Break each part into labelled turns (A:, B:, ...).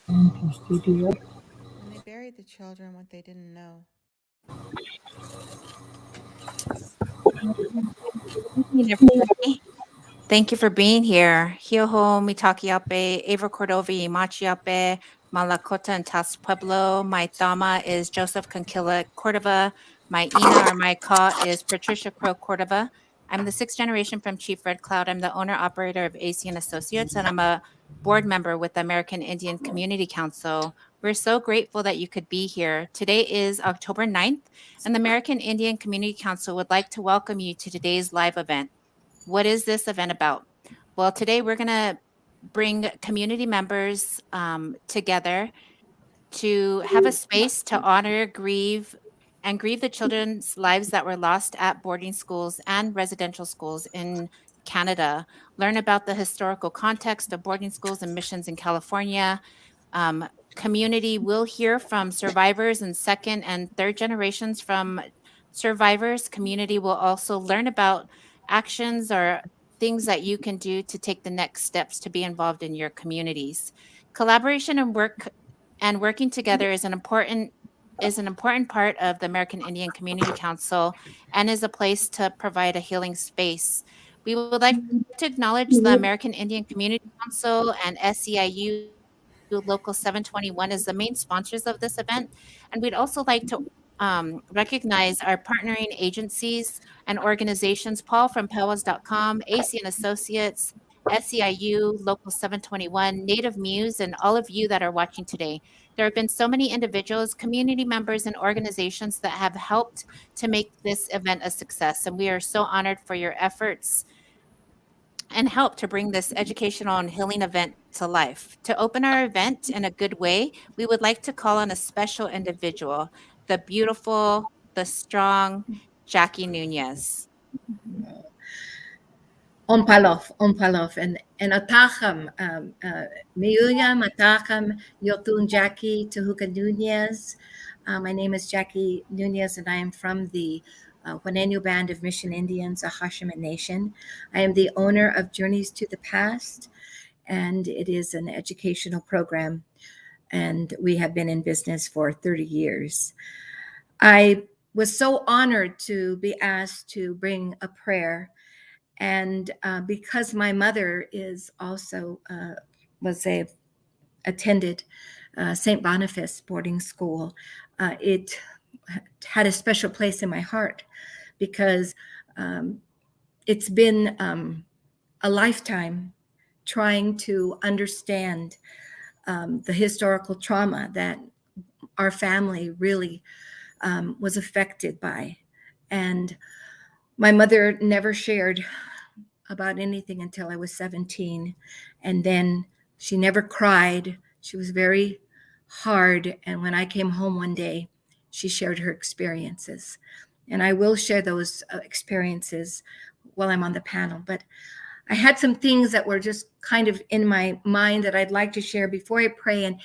A: studio.
B: And they buried the children what they didn't know.
C: Evening, everybody. Thank you for being here. Hioho, Mitakiape, Ava Cordovi, Machiape, Malakota, and Tas Pueblo. My Dama is Joseph Conquilla Cordova. My Ina or my Ka is Patricia Crow Cordova. I'm the sixth generation from Chief Red Cloud. I'm the owner operator of AC and Associates, and I'm a board member with the American Indian Community Council. We're so grateful that you could be here. Today is October 9th, and the American Indian Community Council would like to welcome you to today's live event. What is this event about? Well, today we're going to bring community members together to have a space to honor, grieve the children's lives that were lost at boarding schools and residential schools in Canada, learn about the historical context of boarding schools and missions in California. Community will hear from survivors and second and third generations from survivors. Community will also learn about actions or things that you can do to take the next steps to be involved in your communities. Collaboration and working together is an important part of the American Indian Community Council and is a place to provide a healing space. We would like to acknowledge the American Indian Community Council and SEIU Local 721 as the main sponsors of this event. And we'd also like to recognize our partnering agencies and organizations, Paul from Powwows.com, AC and Associates, SEIU, Local 721, Native Muse, and all of you that are watching today. There have been so many individuals, community members, and organizations that have helped to make this event a success. And we are so honored for your efforts and help to bring this educational and healing event to life. To open our event in a good way, we would like to call on a special individual, the beautiful, the strong Jackie Nunez.
A: Ompalof, and Atacham, Miuya, Matacham, Yotun Jackie, Tehuka Nunez. My name is Jackie Nunez, and I am from the Juanenu Band of Mission Indians, a Hashima Nation. I am the owner of Journeys to the Past, and it is an educational program, and we have been in business for 30 years. I was so honored to be asked to bring a prayer. And because my mother is also attended St. Boniface boarding school, it had a special place in my heart because it's been a lifetime trying to understand the historical trauma that our family really was affected by. And my mother never shared about anything until I was 17. And then she never cried. She was very hard. And when I came home one day, she shared her experiences. And I will share those experiences while I'm on the panel. But I had some things that were just kind of in my mind that I'd like to share before I pray. And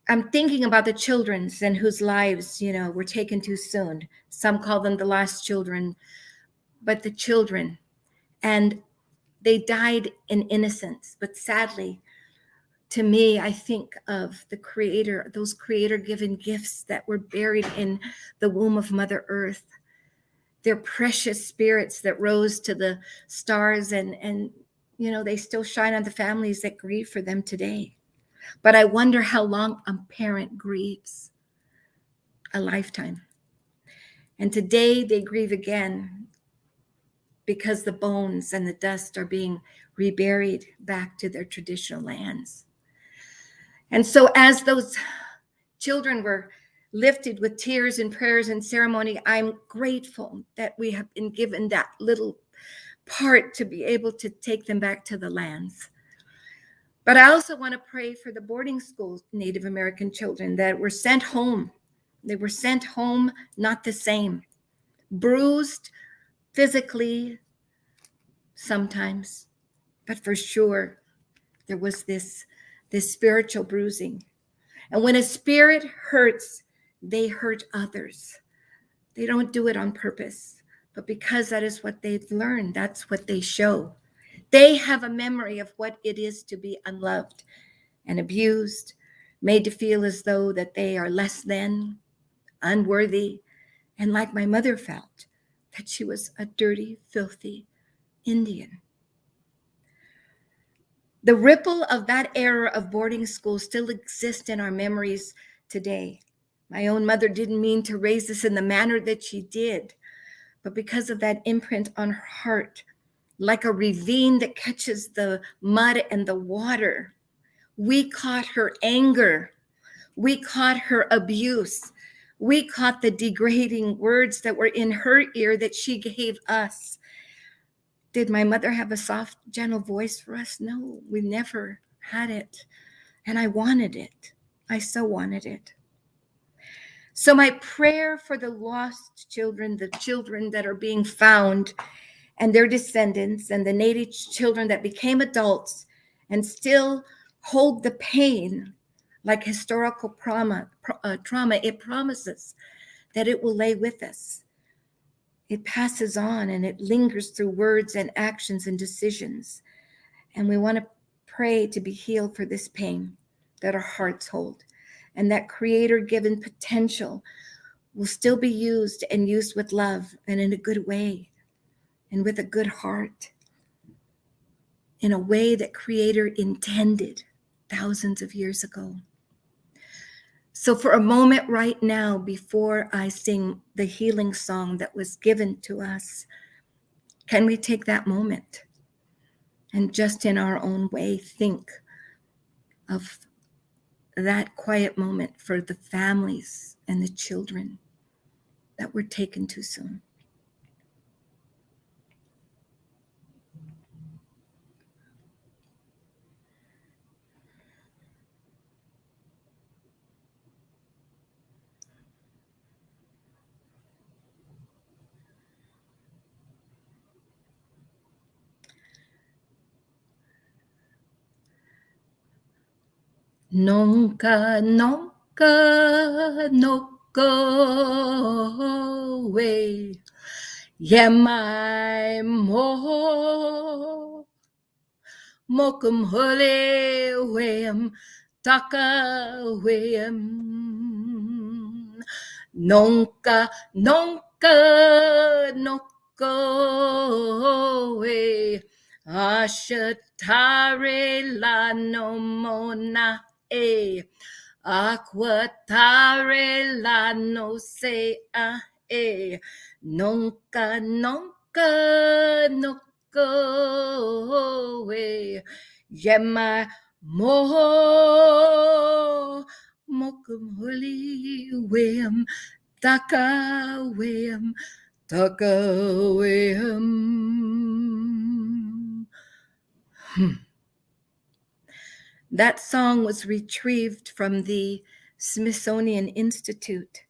A: I'm thinking about the children's and whose lives, were taken too soon. Some call them the lost children, but the children. And they died in innocence. But sadly, to me, I think of the Creator, those Creator-given gifts that were buried in the womb of Mother Earth. They're precious spirits that rose to the stars and they still shine on the families that grieve for them today. But I wonder how long a parent grieves. A lifetime. And today they grieve again because the bones and the dust are being reburied back to their traditional lands. And so as those children were lifted with tears and prayers and ceremony, I'm grateful that we have been given that little part to be able to take them back to the lands. But I also want to pray for the boarding school Native American children that were sent home. They were sent home not the same, bruised physically sometimes, but for sure there was this spiritual bruising. And when a spirit hurts, they hurt others. They don't do it on purpose, but because that is what they've learned, that's what they show. They have a memory of what it is to be unloved and abused, made to feel as though that they are less than, unworthy, and like my mother felt, that she was a dirty, filthy Indian. The ripple of that era of boarding school still exists in our memories today. My own mother didn't mean to raise us in the manner that she did, but because of that imprint on her heart, like a ravine that catches the mud and the water, we caught her anger. We caught her abuse. We caught the degrading words that were in her ear that she gave us. Did my mother have a soft, gentle voice for us? No, we never had it. And I wanted it. I so wanted it. So my prayer for the lost children, the children that are being found, and their descendants, and the Native children that became adults and still hold the pain like historical trauma, it promises that it will lay with us. It passes on and it lingers through words and actions and decisions. And we want to pray to be healed for this pain that our hearts hold, and that creator-given potential will still be used, and used with love and in a good way and with a good heart, in a way that creator intended thousands of years ago. So for a moment right now, before I sing the healing song that was given to us, can we take that moment and just in our own way think of that quiet moment for the families and the children that were taken too soon? Nunca, nunca, no way. Yemai mo mokum hole weam taka weam. Nunca, nunca, no way. Ashatare la no mona e. Aquatare la no se a e. Nunca, nunca, no way. Yema mo mokum huli weam taka weam taka weam. That song was retrieved from the Smithsonian Institute,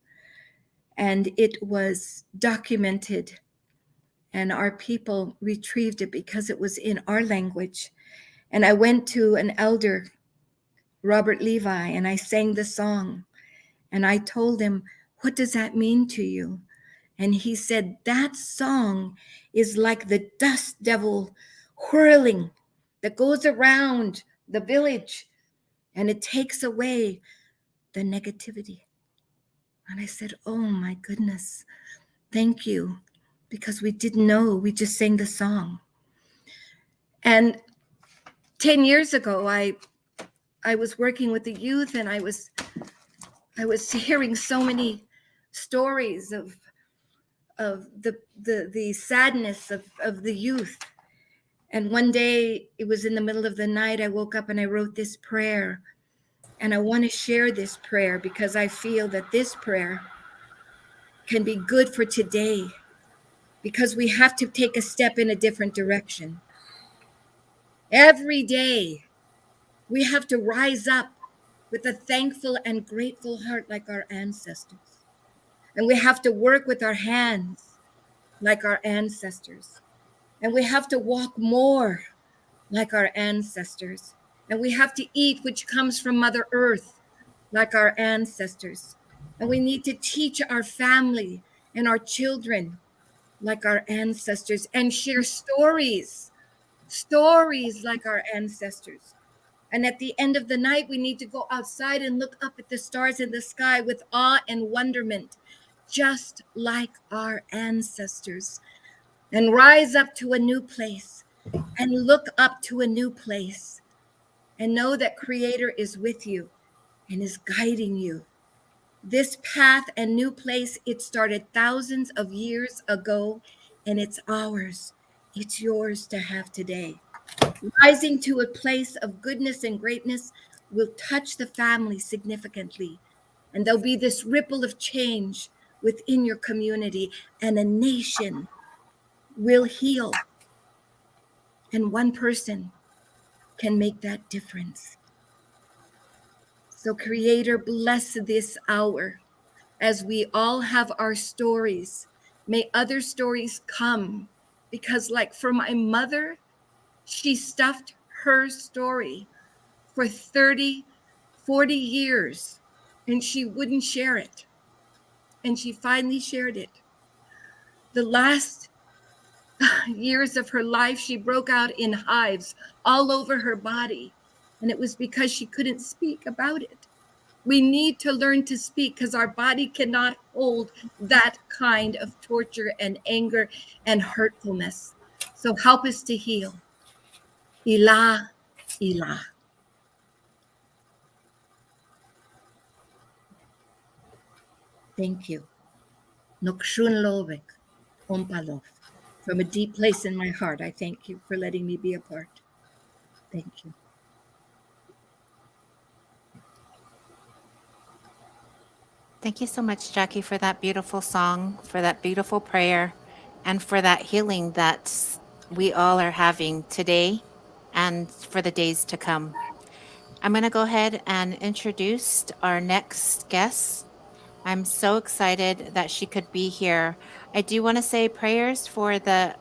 A: and it was documented, and our people retrieved it because it was in our language. And I went to an elder, Robert Levi, and I sang the song, and I told him, what does that mean to you? And he said, that song is like the dust devil whirling that goes around the village, and it takes away the negativity. And I said, oh my goodness, thank you, because we didn't know, we just sang the song. And 10 years ago, I was working with the youth, and I was hearing so many stories of the sadness of the youth. And one day, it was in the middle of the night, I woke up and I wrote this prayer. And I want to share this prayer because I feel that this prayer can be good for today, because we have to take a step in a different direction. Every day, we have to rise up with a thankful and grateful heart like our ancestors. And we have to work with our hands like our ancestors. And we have to walk more like our ancestors. And we have to eat which comes from Mother Earth like our ancestors. And we need to teach our family and our children like our ancestors, and share stories like our ancestors. And at the end of the night, we need to go outside and look up at the stars in the sky with awe and wonderment, just like our ancestors, and rise up to a new place and look up to a new place and know that Creator is with you and is guiding you. This path and new place, it started thousands of years ago, and it's ours. It's yours to have today. Rising to a place of goodness and greatness will touch the family significantly. And there'll be this ripple of change within your community, and a nation will heal. And one person can make that difference. So, Creator, bless this hour as we all have our stories. May other stories come, because, like for my mother, she stuffed her story for 30, 40 years, and she wouldn't share it. And she finally shared it. The last years of her life, she broke out in hives all over her body. And it was because she couldn't speak about it. We need to learn to speak, because our body cannot hold that kind of torture and anger and hurtfulness. So help us to heal. Ila, Ila. Thank you. Nokshun Lovik, Ompalov. From a deep place in my heart, I thank you for letting me be a part. Thank you.
C: Thank you so much, Jackie, for that beautiful song, for that beautiful prayer, and for that healing that we all are having today and for the days to come. I'm going to go ahead and introduce our next guest. I'm so excited that she could be here. I do want to say prayers for the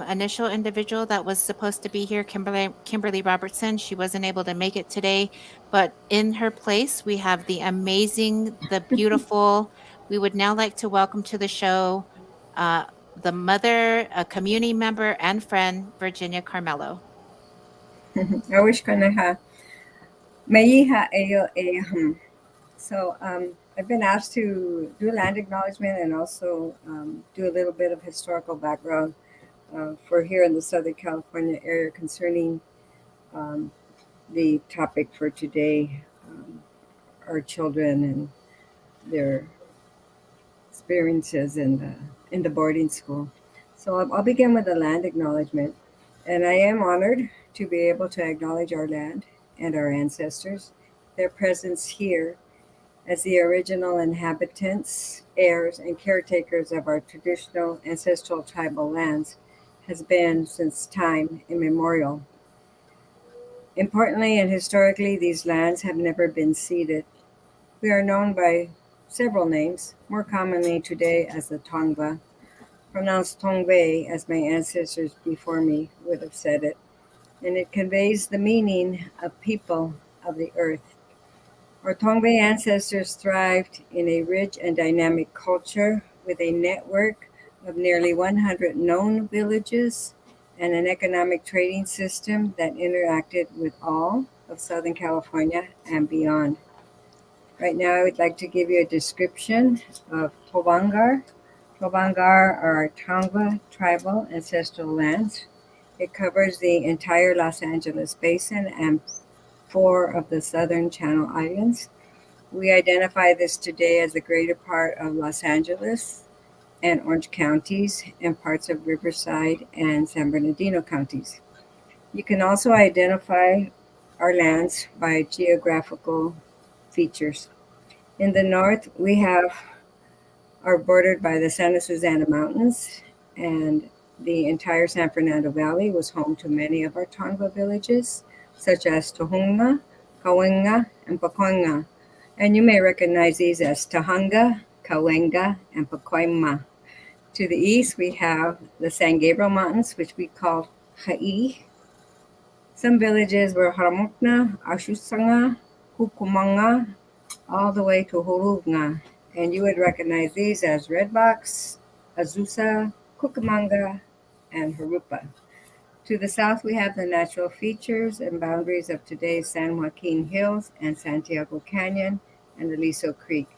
C: initial individual that was supposed to be here, Kimberly Robertson. She wasn't able to make it today, but in her place, we have the amazing, the beautiful. We would now like to welcome to the show the mother, a community member, and friend, Virginia Carmelo.
D: I wish kanaha maiha ayo aham. So I've been asked to do land acknowledgement and also do a little bit of historical background for here in the Southern California area concerning um, the topic for today, our children and their experiences in the boarding school. So I'll begin with the land acknowledgement, and I am honored to be able to acknowledge our land and our ancestors, their presence here as the original inhabitants, heirs, and caretakers of our traditional ancestral tribal lands has been since time immemorial. Importantly and historically, these lands have never been ceded. We are known by several names, more commonly today as the Tongva, pronounced Tongve as my ancestors before me would have said it, and it conveys the meaning of people of the earth. Our Tongve ancestors thrived in a rich and dynamic culture with a network of nearly 100 known villages and an economic trading system that interacted with all of Southern California and beyond. Right now, I would like to give you a description of Tobangar. Tobangar are our Tongva tribal ancestral lands. It covers the entire Los Angeles basin and four of the southern Channel Islands. We identify this today as the greater part of Los Angeles and Orange counties and parts of Riverside and San Bernardino counties. You can also identify our lands by geographical features. In the north, we are bordered by the Santa Susana Mountains, and the entire San Fernando Valley was home to many of our Tongva villages, such as Tohunga, Kawenga, and Pakoinga. And you may recognize these as Tahanga, Kawenga, and Pakoima. To the east, we have the San Gabriel Mountains, which we call Ha'i. Some villages were Haramukna, Ashusanga, Hukumanga, all the way to Horunga. And you would recognize these as Redbox, Azusa, Cucamonga, and Harupa. To the south, we have the natural features and boundaries of today's San Joaquin Hills and Santiago Canyon and Aliso Creek.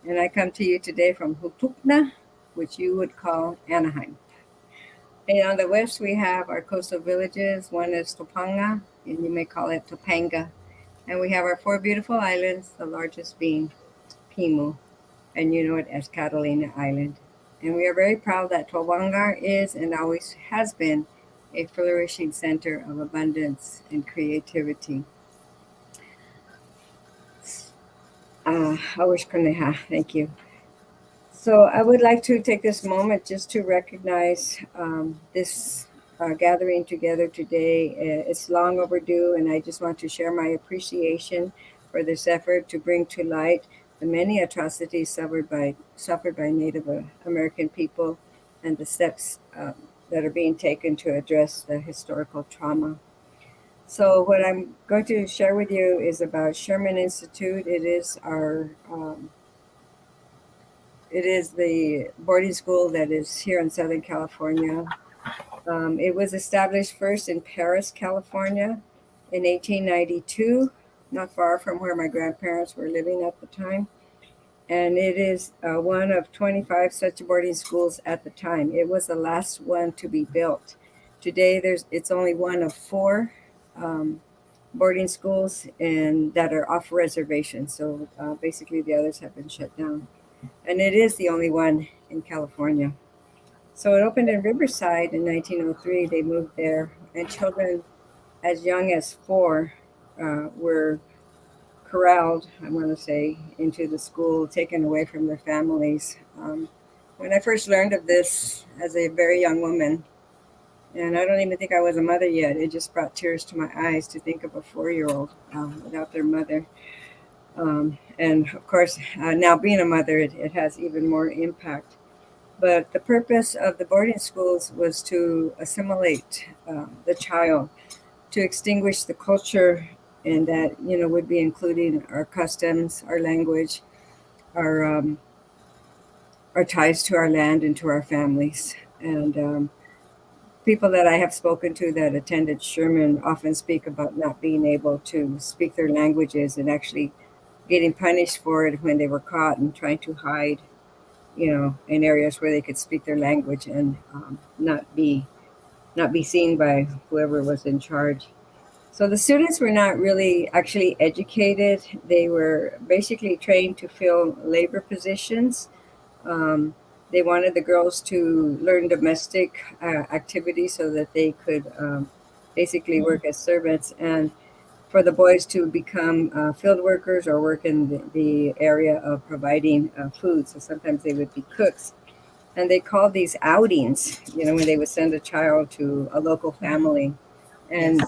D: And I come to you today from Hutukna, which you would call Anaheim. And on the west, we have our coastal villages. One is Topanga, and you may call it Topanga. And we have our four beautiful islands, the largest being Pimu, and you know it as Catalina Island. And we are very proud that Tobangar is and always has been a flourishing center of abundance and creativity. I wish Kuneha, thank you. So I would like to take this moment just to recognize this gathering together today. It's long overdue, and I just want to share my appreciation for this effort to bring to light the many atrocities suffered by Native American people and the steps that are being taken to address the historical trauma. So what I'm going to share with you is about Sherman Institute. It is the boarding school that is here in Southern California. It was established first in Paris, California in 1892, not far from where my grandparents were living at the time. And it is one of 25 such boarding schools at the time. It was the last one to be built. Today, it's only one of four boarding schools and that are off reservation. So basically, the others have been shut down. And it is the only one in California. So it opened in Riverside in 1903. They moved there, and children as young as 4 were corralled, I want to say, into the school, taken away from their families. When I first learned of this as a very young woman, and I don't even think I was a mother yet, it just brought tears to my eyes to think of a 4-year-old without their mother. And of course, now being a mother, it has even more impact. But the purpose of the boarding schools was to assimilate the child, to extinguish the culture, and that would be including our customs, our language, our our ties to our land and to our families. And people that I have spoken to that attended Sherman often speak about not being able to speak their languages and actually getting punished for it when they were caught and trying to hide, in areas where they could speak their language and not be seen by whoever was in charge. So the students were not really actually educated. They were basically trained to fill labor positions. Um, they wanted the girls to learn domestic activities so that they could basically work as servants, and for the boys to become field workers or work in the area of providing food. So sometimes they would be cooks. And they called these outings, when they would send a child to a local family. And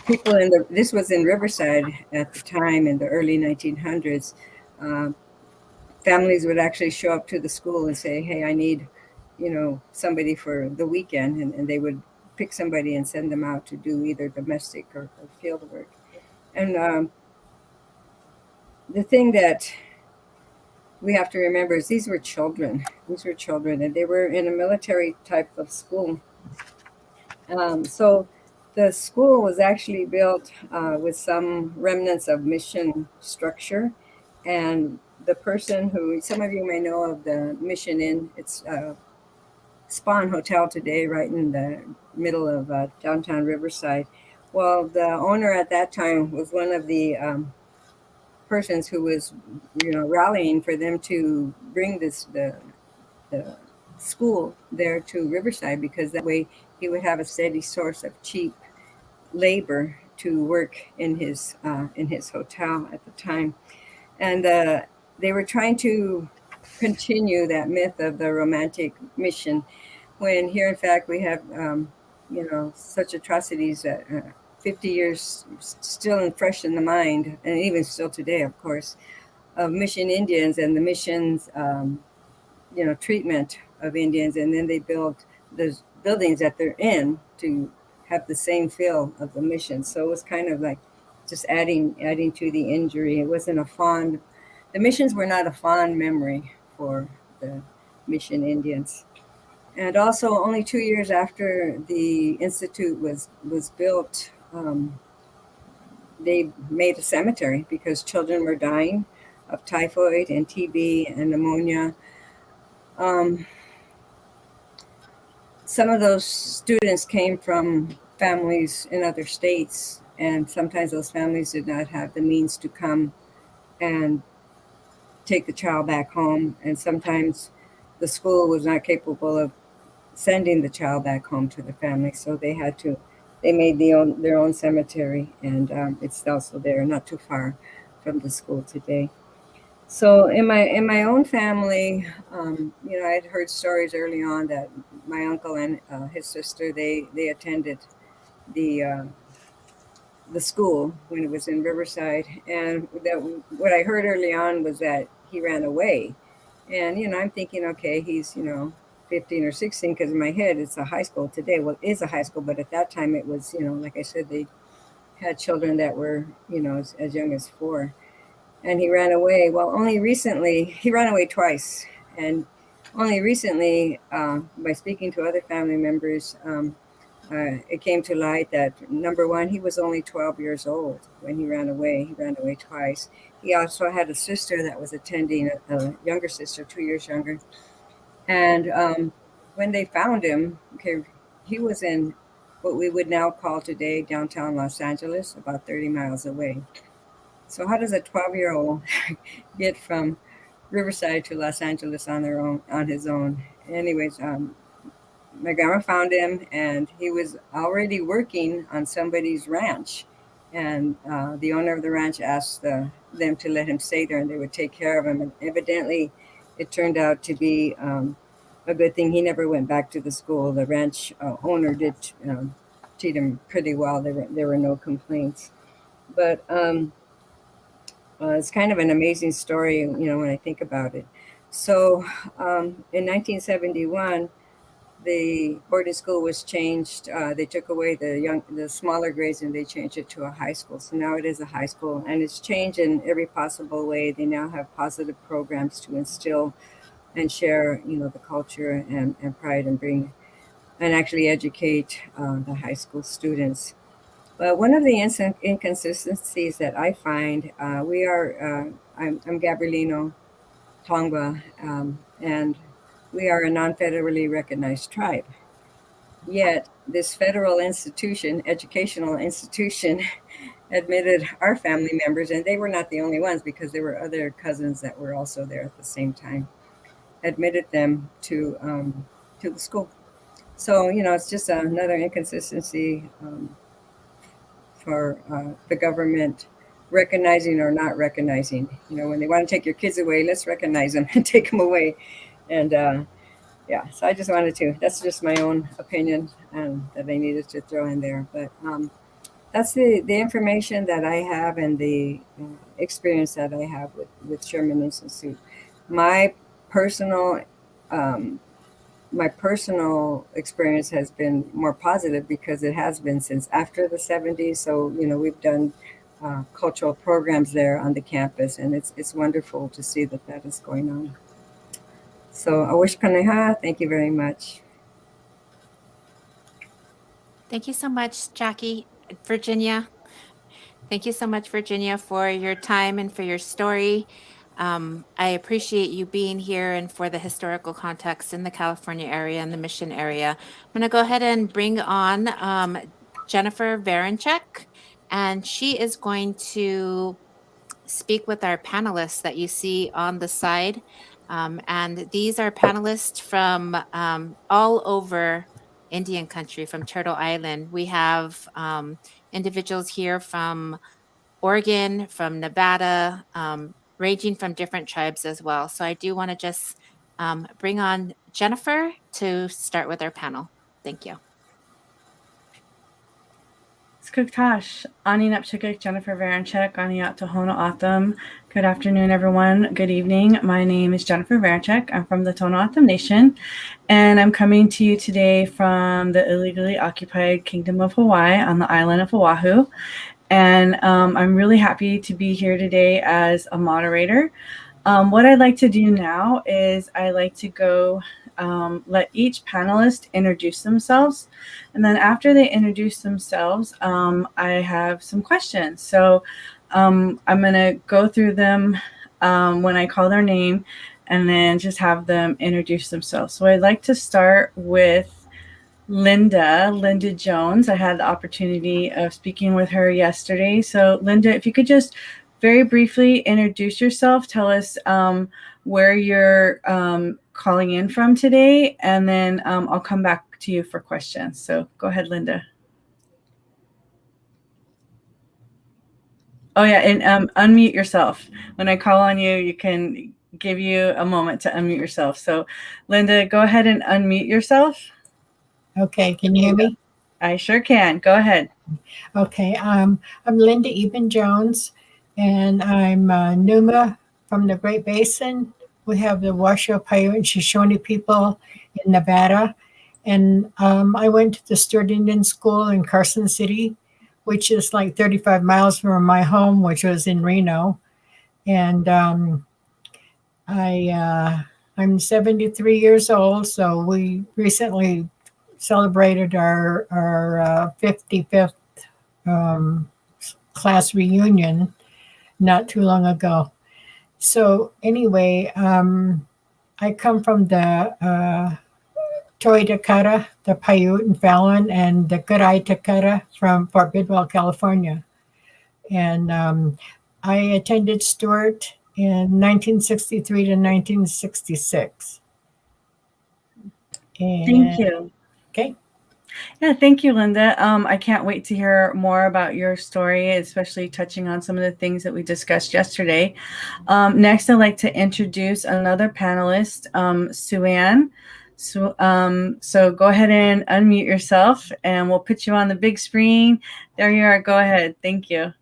D: people this was in Riverside at the time in the early 1900s. Families would actually show up to the school and say, hey, I need, somebody for the weekend. And they would pick somebody and send them out to do either domestic or field work. And the thing that we have to remember is these were children. These were children, and they were in a military type of school. So the school was actually built with some remnants of mission structure. And the person who, some of you may know of the Mission Inn, it's Spawn Hotel today, right in the middle of downtown Riverside. Well, the owner at that time was one of the persons who was, rallying for them to bring the school there to Riverside, because that way he would have a steady source of cheap labor to work in his hotel at the time. And they were trying to continue that myth of the romantic mission, when here in fact we have such atrocities that 50 years still fresh in the mind, and even still today, of course, of Mission Indians and the missions treatment of Indians. And then they built the buildings that they're in to have the same feel of the mission. So it was kind of like just adding to the injury. It wasn't the missions were not a fond memory for the Mission Indians. And also, only 2 years after the institute was built, they made a cemetery because children were dying of typhoid and TB and pneumonia. Um, some of those students came from families in other states, and sometimes those families did not have the means to come and take the child back home, and sometimes the school was not capable of sending the child back home to the family, so they made their own cemetery, and it's also there, not too far from the school today. So in my own family, I'd heard stories early on that my uncle and his sister they attended the uh, the school when it was in Riverside, and that what I heard early on was that he ran away, and I'm thinking, okay, he's 15 or 16, because in my head it's a high school today. Well, it is a high school, but at that time it was, like I said, they had children that were as young as 4, and he ran away. Well, only recently he ran away twice, and only recently, by speaking to other family members, it came to light that number one, he was only 12 years old when he ran away. He ran away twice. He also had a sister that was attending, a younger sister, 2 years younger. And when they found him, okay, he was in what we would now call today downtown Los Angeles, about 30 miles away. So how does a 12-year-old get from Riverside to Los Angeles on his own? Anyways, my grandma found him, and he was already working on somebody's ranch, and the owner of the ranch asked them to let him stay there and they would take care of him, and evidently it turned out to be a good thing. He never went back to the school. The ranch owner did treat him pretty well. There were no complaints, but it's kind of an amazing story, when I think about it. So in 1971, the boarding school was changed. They took away the smaller grades, and they changed it to a high school. So now it is a high school, and it's changed in every possible way. They now have positive programs to instill and share, the culture and pride, and bring and actually educate the high school students. But one of the inconsistencies that I find, I'm Gabrielino Tongva, and we are a non-federally recognized tribe. Yet this federal institution, educational institution, admitted our family members, and they were not the only ones because there were other cousins that were also there at the same time. Admitted them to the school. So it's just another inconsistency for the government recognizing or not recognizing. When they want to take your kids away, let's recognize them and take them away. And yeah, so I just wanted to. That's just my own opinion, that I needed to throw in there. But that's the information that I have, and the experience that I have with Sherman Institute. My personal um, my personal experience has been more positive because it has been since after the 70s. So we've done cultural programs there on the campus, and it's wonderful to see that is going on. So I wish Kaneha, thank you very much.
C: Thank you so much, Jackie. Virginia. Thank you so much, Virginia, for your time and for your story. I appreciate you being here and for the historical context in the California area and the Mission area. I'm going to go ahead and bring on Jennifer Varenchek, and she is going to speak with our panelists that you see on the side. And these are panelists from all over Indian country, from Turtle Island. We have individuals here from Oregon, from Nevada, ranging from different tribes as well. So I do want to just bring on Jennifer to start with our panel. Thank you.
E: Skuktash, Ani Napchikik, Jennifer Varenchek, Aniat Tohono Atham. Good afternoon, everyone. Good evening. My name is Jennifer Varenchek. I'm from the Tohono Atham Nation, and I'm coming to you today from the illegally occupied Kingdom of Hawaii on the island of Oahu. And I'm really happy to be here today as a moderator. What I'd like to do now is I like to go let each panelist introduce themselves. And then after they introduce themselves, I have some questions. So I'm going to go through them when I call their name and then just have them introduce themselves. So I'd like to start with Linda Jones. I had the opportunity of speaking with her yesterday. So Linda, if you could just very briefly introduce yourself, tell us where you're calling in from today, and then I'll come back to you for questions. So go ahead, Linda. Oh yeah, and unmute yourself. When I call on you, you can give you a moment to unmute yourself. So Linda, go ahead and unmute yourself.
F: Okay, can you hear me?
E: I sure can. Go ahead.
F: Okay, I'm Linda Eben Jones, and I'm Numa from the Great Basin. We have the Washoe, Paiute, and Shoshone people in Nevada, and I went to the Stewart Indian School in Carson City, which is like 35 miles from my home, which was in Reno, and I'm 73 years old, so we recently celebrated our 55th class reunion not too long ago. So anyway, I come from the Toi Takata, the Paiute and Fallon, and the Kurai Takata from Fort Bidwell, California. And I attended Stewart in 1963 to 1966. And,
E: Thank you.
F: Okay.
E: Yeah, thank you, Linda. I can't wait to hear more about your story, especially touching on some of the things that we discussed yesterday. Next, I'd like to introduce another panelist, Sue Ann. So go ahead and unmute yourself, and we'll put you on the big screen. There you are. Go ahead. Thank you.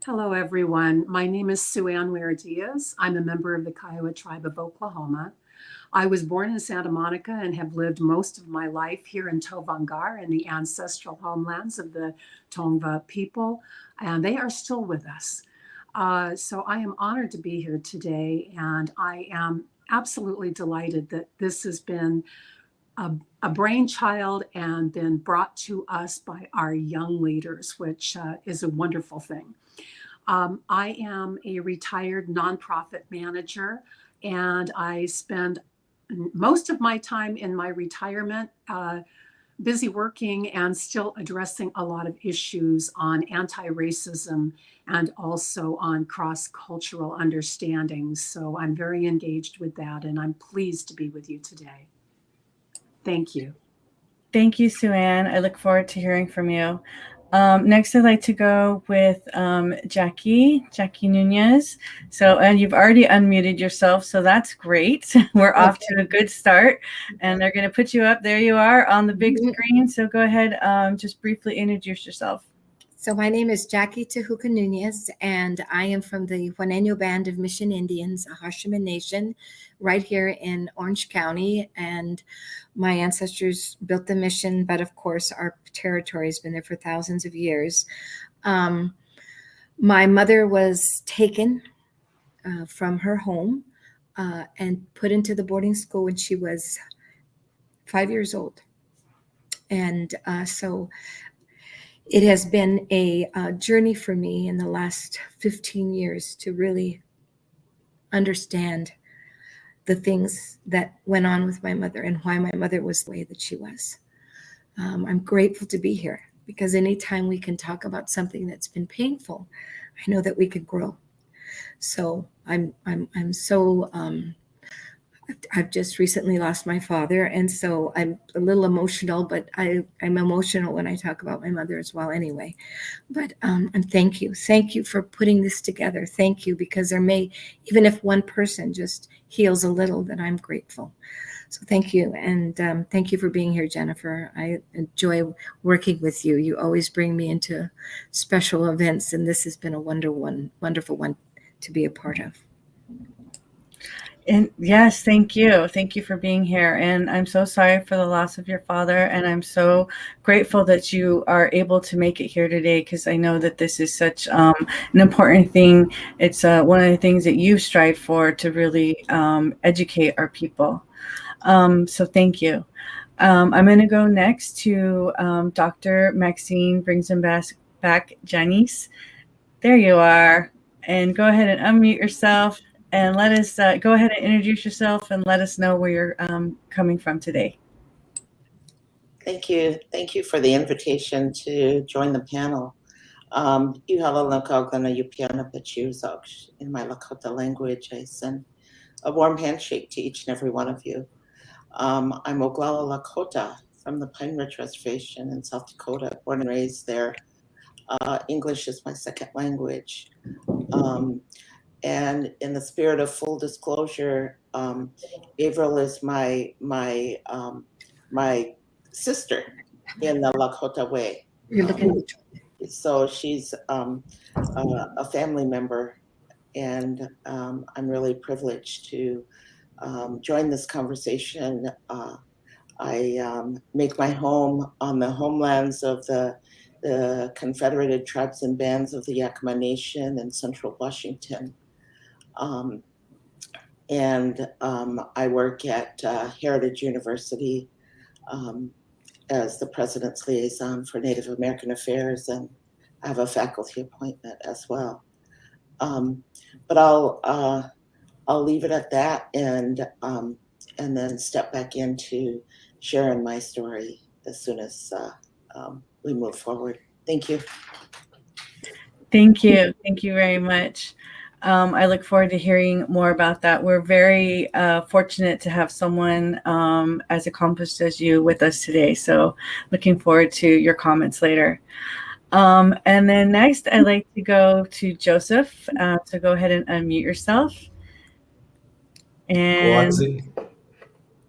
G: Hello, everyone. My name is Sue Ann Ware-Diaz. I'm a member of the Kiowa Tribe of Oklahoma. I was born in Santa Monica and have lived most of my life here in Tovangar in the ancestral homelands of the Tongva people, and they are still with us. So I am honored to be here today, and I am absolutely delighted that this has been a brainchild and been brought to us by our young leaders, which is a wonderful thing. I am a retired nonprofit manager, and I spend most of my time in my retirement busy working and still addressing a lot of issues on anti-racism and also on cross-cultural understandings. So I'm very engaged with that, and I'm pleased to be with you today. Thank you.
E: Thank you, Sue Ann. I look forward to hearing from you. Next, I'd like to go with Jackie Nunez. So, and you've already unmuted yourself, so that's great. We're off to a good start, and they're going to put you up. There you are on the big screen. So go ahead, just briefly introduce yourself.
A: So my name is Jackie Tehuka Nunez, and I am from the Juaneño Band of Mission Indians, a Hashiman Nation, right here in Orange County. And my ancestors built the mission, but of course our territory has been there for thousands of years. My mother was taken from her home and put into the boarding school when she was 5 years old. And so it has been a journey for me in the last 15 years to really understand the things that went on with my mother and why my mother was the way that she was. I'm grateful to be here because anytime we can talk about something that's been painful, I know that we could grow. So I'm so I've just recently lost my father, and so I'm a little emotional, but I'm emotional when I talk about my mother as well anyway. But and thank you for putting this together. Thank you, because there may, even if one person just heals a little, then I'm grateful. So thank you, and thank you for being here, Jennifer. I enjoy working with you. You always bring me into special events, and this has been a wonderful one to be a part of.
E: And yes, thank you. Thank you for being here. And I'm so sorry for the loss of your father. And I'm so grateful that you are able to make it here today, because I know that this is such an important thing. It's one of the things that you strive for, to really educate our people. So thank you. I'm going to go next to Dr. Maxine brings him back Janice. There you are. And go ahead and unmute yourself and let us go ahead and introduce yourself and let us know where you're coming from today.
H: Thank you. Thank you for the invitation to join the panel. Ihala Lakogana Yupiana Pachuzok. In my Lakota language, I send a warm handshake to each and every one of you. I'm Oglala Lakota from the Pine Ridge Reservation in South Dakota, born and raised there. English is my second language. And in the spirit of full disclosure, Avril is my sister in the Lakota way.
A: You're looking
H: So she's a family member, and I'm really privileged to join this conversation. I make my home on the homelands of the Confederated Tribes and Bands of the Yakama Nation in Central Washington. And I work at Heritage University as the president's liaison for Native American Affairs, and I have a faculty appointment as well. But I'll leave it at that, and then step back into sharing my story as soon as we move forward. Thank you.
E: Thank you. Thank you very much. I look forward to hearing more about that. We're very fortunate to have someone as accomplished as you with us today. So looking forward to your comments later. And then next, I'd like to go to Joseph. So go ahead and unmute yourself. And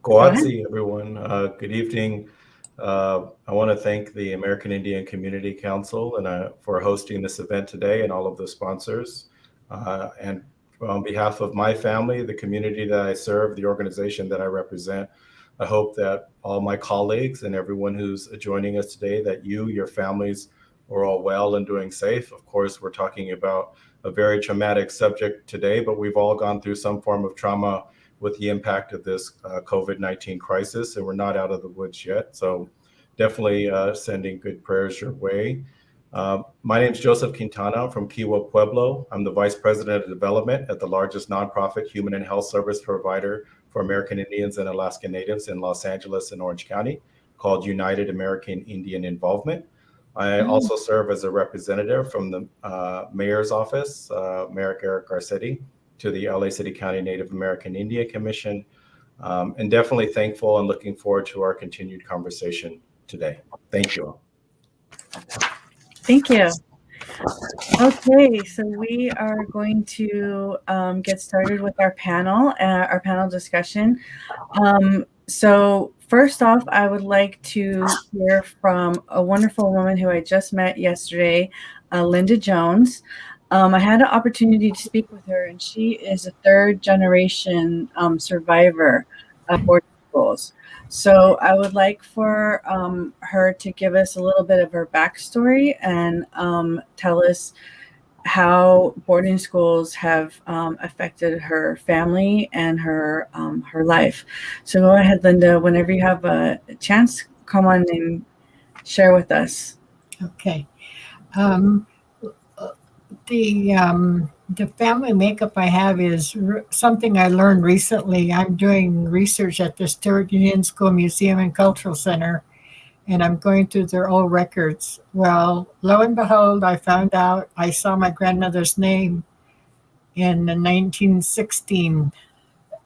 I: Goatsi, everyone. Good evening. I want to thank the American Indian Community Council and for hosting this event today, and all of the sponsors. And on behalf of my family, the community that I serve, the organization that I represent, I hope that all my colleagues and everyone who's joining us today, that you, your families, are all well and doing safe. Of course, we're talking about a very traumatic subject today, but we've all gone through some form of trauma with the impact of this COVID-19 crisis, and we're not out of the woods yet. So definitely sending good prayers your way. My name is Joseph Quintana from Kiwa Pueblo. I'm the Vice President of Development at the largest nonprofit human and health service provider for American Indians and Alaska Natives in Los Angeles and Orange County, called United American Indian Involvement. I also serve as a representative from the Mayor's Office, Mayor Eric Garcetti, to the LA City County Native American Indian Commission, and definitely thankful and looking forward to our continued conversation today. Thank you all.
E: thank you. Okay, so we are going to get started with our panel discussion. So first off, I would like to hear from a wonderful woman who I just met yesterday, Linda Jones. I had an opportunity to speak with her, and she is a third generation survivor of boarding schools. So I would like for her to give us a little bit of her backstory and tell us how boarding schools have affected her family and her life. So go ahead, Linda. Whenever you have a chance, come on and share with us.
F: Okay. The family makeup I have is something I learned recently. I'm doing research at the Stewart Union School Museum and Cultural Center, and I'm going through their old records. Well, lo and behold, I found out I saw my grandmother's name in the 1916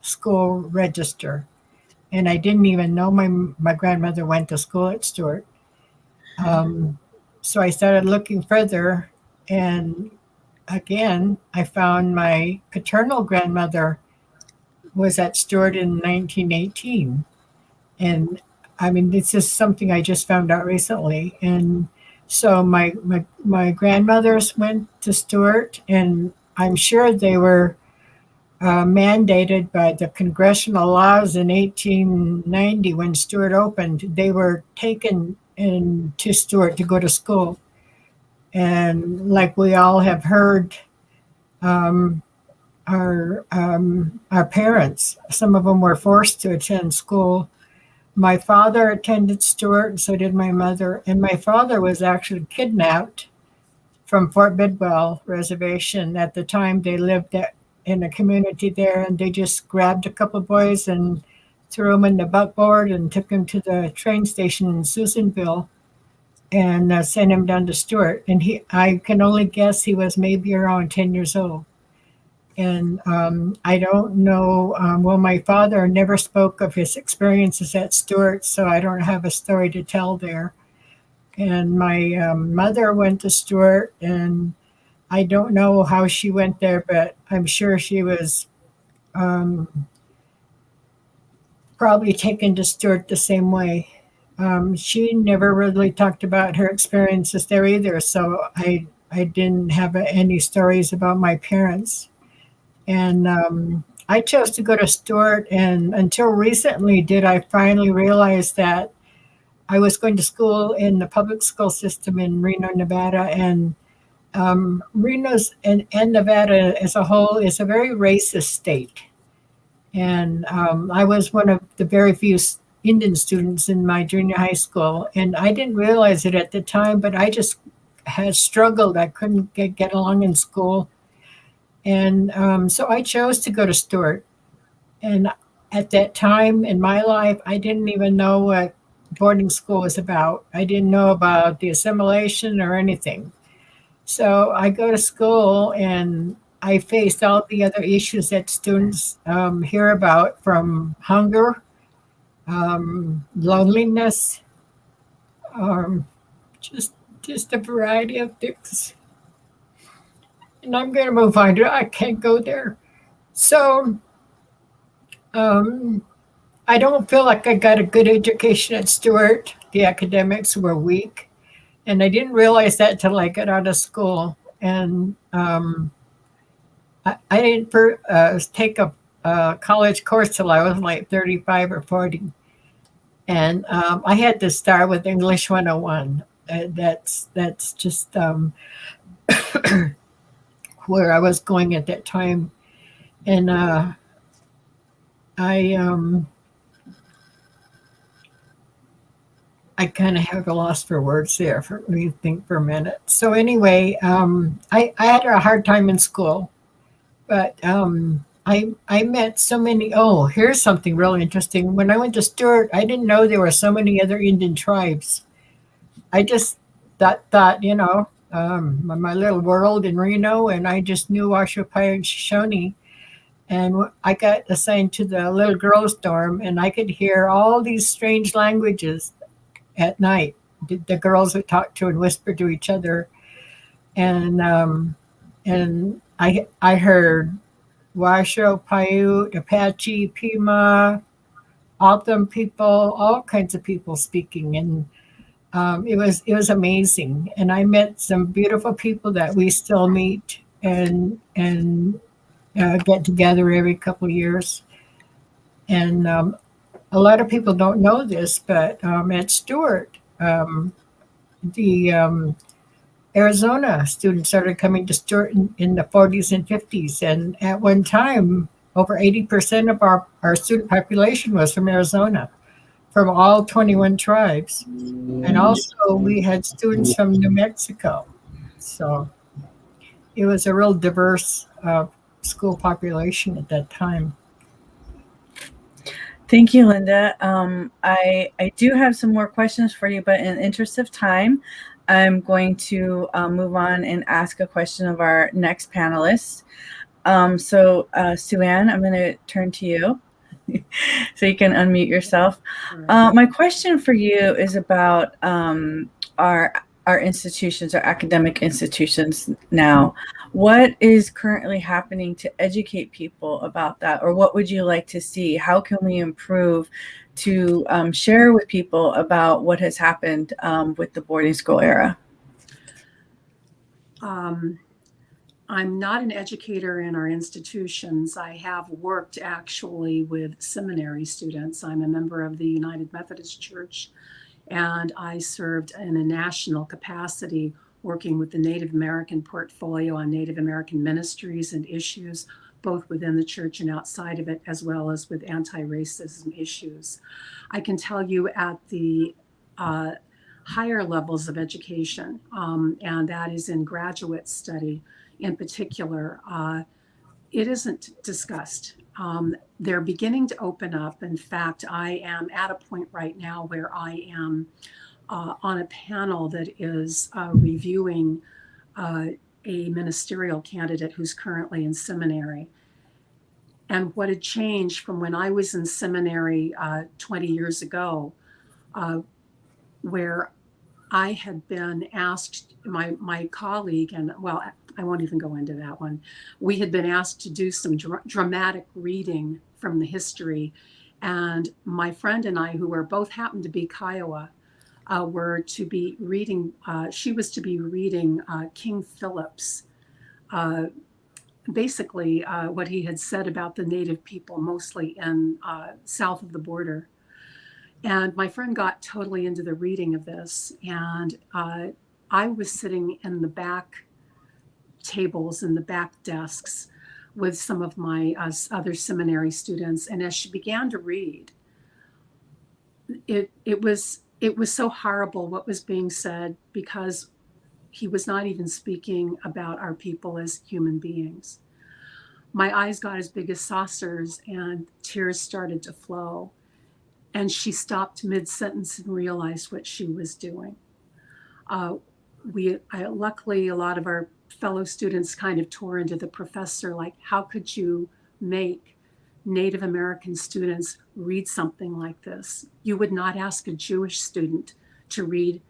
F: school register, and I didn't even know my grandmother went to school at Stewart. So I started looking further, and again, I found my paternal grandmother was at Stewart in 1918. And I mean, this is something I just found out recently. And so my grandmothers went to Stewart, and I'm sure they were mandated by the congressional laws in 1890 when Stewart opened. They were taken to Stewart to go to school. And like we all have heard, our parents. Some of them were forced to attend school. My father attended Stewart, and so did my mother. And my father was actually kidnapped from Fort Bidwell Reservation. At the time, they lived in a community there, and they just grabbed a couple of boys and threw them in the buckboard and took them to the train station in Susanville and sent him down to Stewart. And I can only guess he was maybe around 10 years old. And I don't know. Well, my father never spoke of his experiences at Stewart, so I don't have a story to tell there. And my mother went to Stewart, and I don't know how she went there, but I'm sure she was probably taken to Stewart the same way. She never really talked about her experiences there either, so I didn't have any stories about my parents. And I chose to go to Stewart, and until recently did I finally realize that I was going to school in the public school system in Reno, Nevada, and Reno's and Nevada as a whole is a very racist state. And I was one of the very few Indian students in my junior high school, and I didn't realize it at the time, but I just had struggled. I couldn't get along in school. And so I chose to go to Stewart. And at that time in my life, I didn't even know what boarding school was about. I didn't know about the assimilation or anything. So I go to school and I faced all the other issues that students hear about, from hunger, loneliness, um, just a variety of things. And I'm going to move on. I can't go there. So I don't feel like I got a good education at Stewart. The academics were weak. And I didn't realize that till I got out of school. And I didn't take a college course till I was like 35 or 40. And I had to start with English 101. That's just where I was going at that time. And I kind of have a loss for words there. Let me think for a minute. So anyway, I had a hard time in school, but I met so many. Oh, here's something really interesting. When I went to Stewart, I didn't know there were so many other Indian tribes. I just thought my little world in Reno, and I just knew Washoe, Paiute, and Shoshone. And I got assigned to the little girls' dorm, and I could hear all these strange languages at night. The girls would talk to and whisper to each other, and I heard Washoe, Paiute, Apache, Pima, Altham people, all kinds of people speaking, and it was amazing. And I met some beautiful people that we still meet and get together every couple of years. And a lot of people don't know this, but at Stewart, the Arizona students started coming to Stewart in the 40s and 50s. And at one time, over 80% of our student population was from Arizona, from all 21 tribes. And also we had students from New Mexico. So it was a real diverse school population at that time.
E: Thank you, Linda. I do have some more questions for you, but in the interest of time, I'm going to move on and ask a question of our next panelist. So Sue Ann, I'm going to turn to you so you can unmute yourself. My question for you is about our institutions, our academic institutions now. What is currently happening to educate people about that? Or what would you like to see? How can we improve to share with people about what has happened with the boarding school era?
G: I'm not an educator in our institutions. I have worked actually with seminary students. I'm a member of the United Methodist Church, and I served in a national capacity working with the Native American portfolio on Native American ministries and issues, both within the church and outside of it, as well as with anti-racism issues. I can tell you at the higher levels of education, and that is in graduate study in particular, it isn't discussed. They're beginning to open up. In fact, I am at a point right now where I am on a panel that is reviewing a ministerial candidate who's currently in seminary. And what had changed from when I was in seminary 20 years ago, where I had been asked, my colleague, and well, I won't even go into that one. We had been asked to do some dramatic reading from the history. And my friend and I, who were both happened to be Kiowa, were to be reading, she was to be reading King Philip's, basically what he had said about the native people, mostly in south of the border. And my friend got totally into the reading of this. And I was sitting in the back tables and the back desks with some of my other seminary students. And as she began to read, it was so horrible what was being said, because he was not even speaking about our people as human beings. My eyes got as big as saucers and tears started to flow. And she stopped mid-sentence and realized what she was doing. Luckily, a lot of our fellow students kind of tore into the professor, like, how could you make Native American students read something like this? You would not ask a Jewish student to read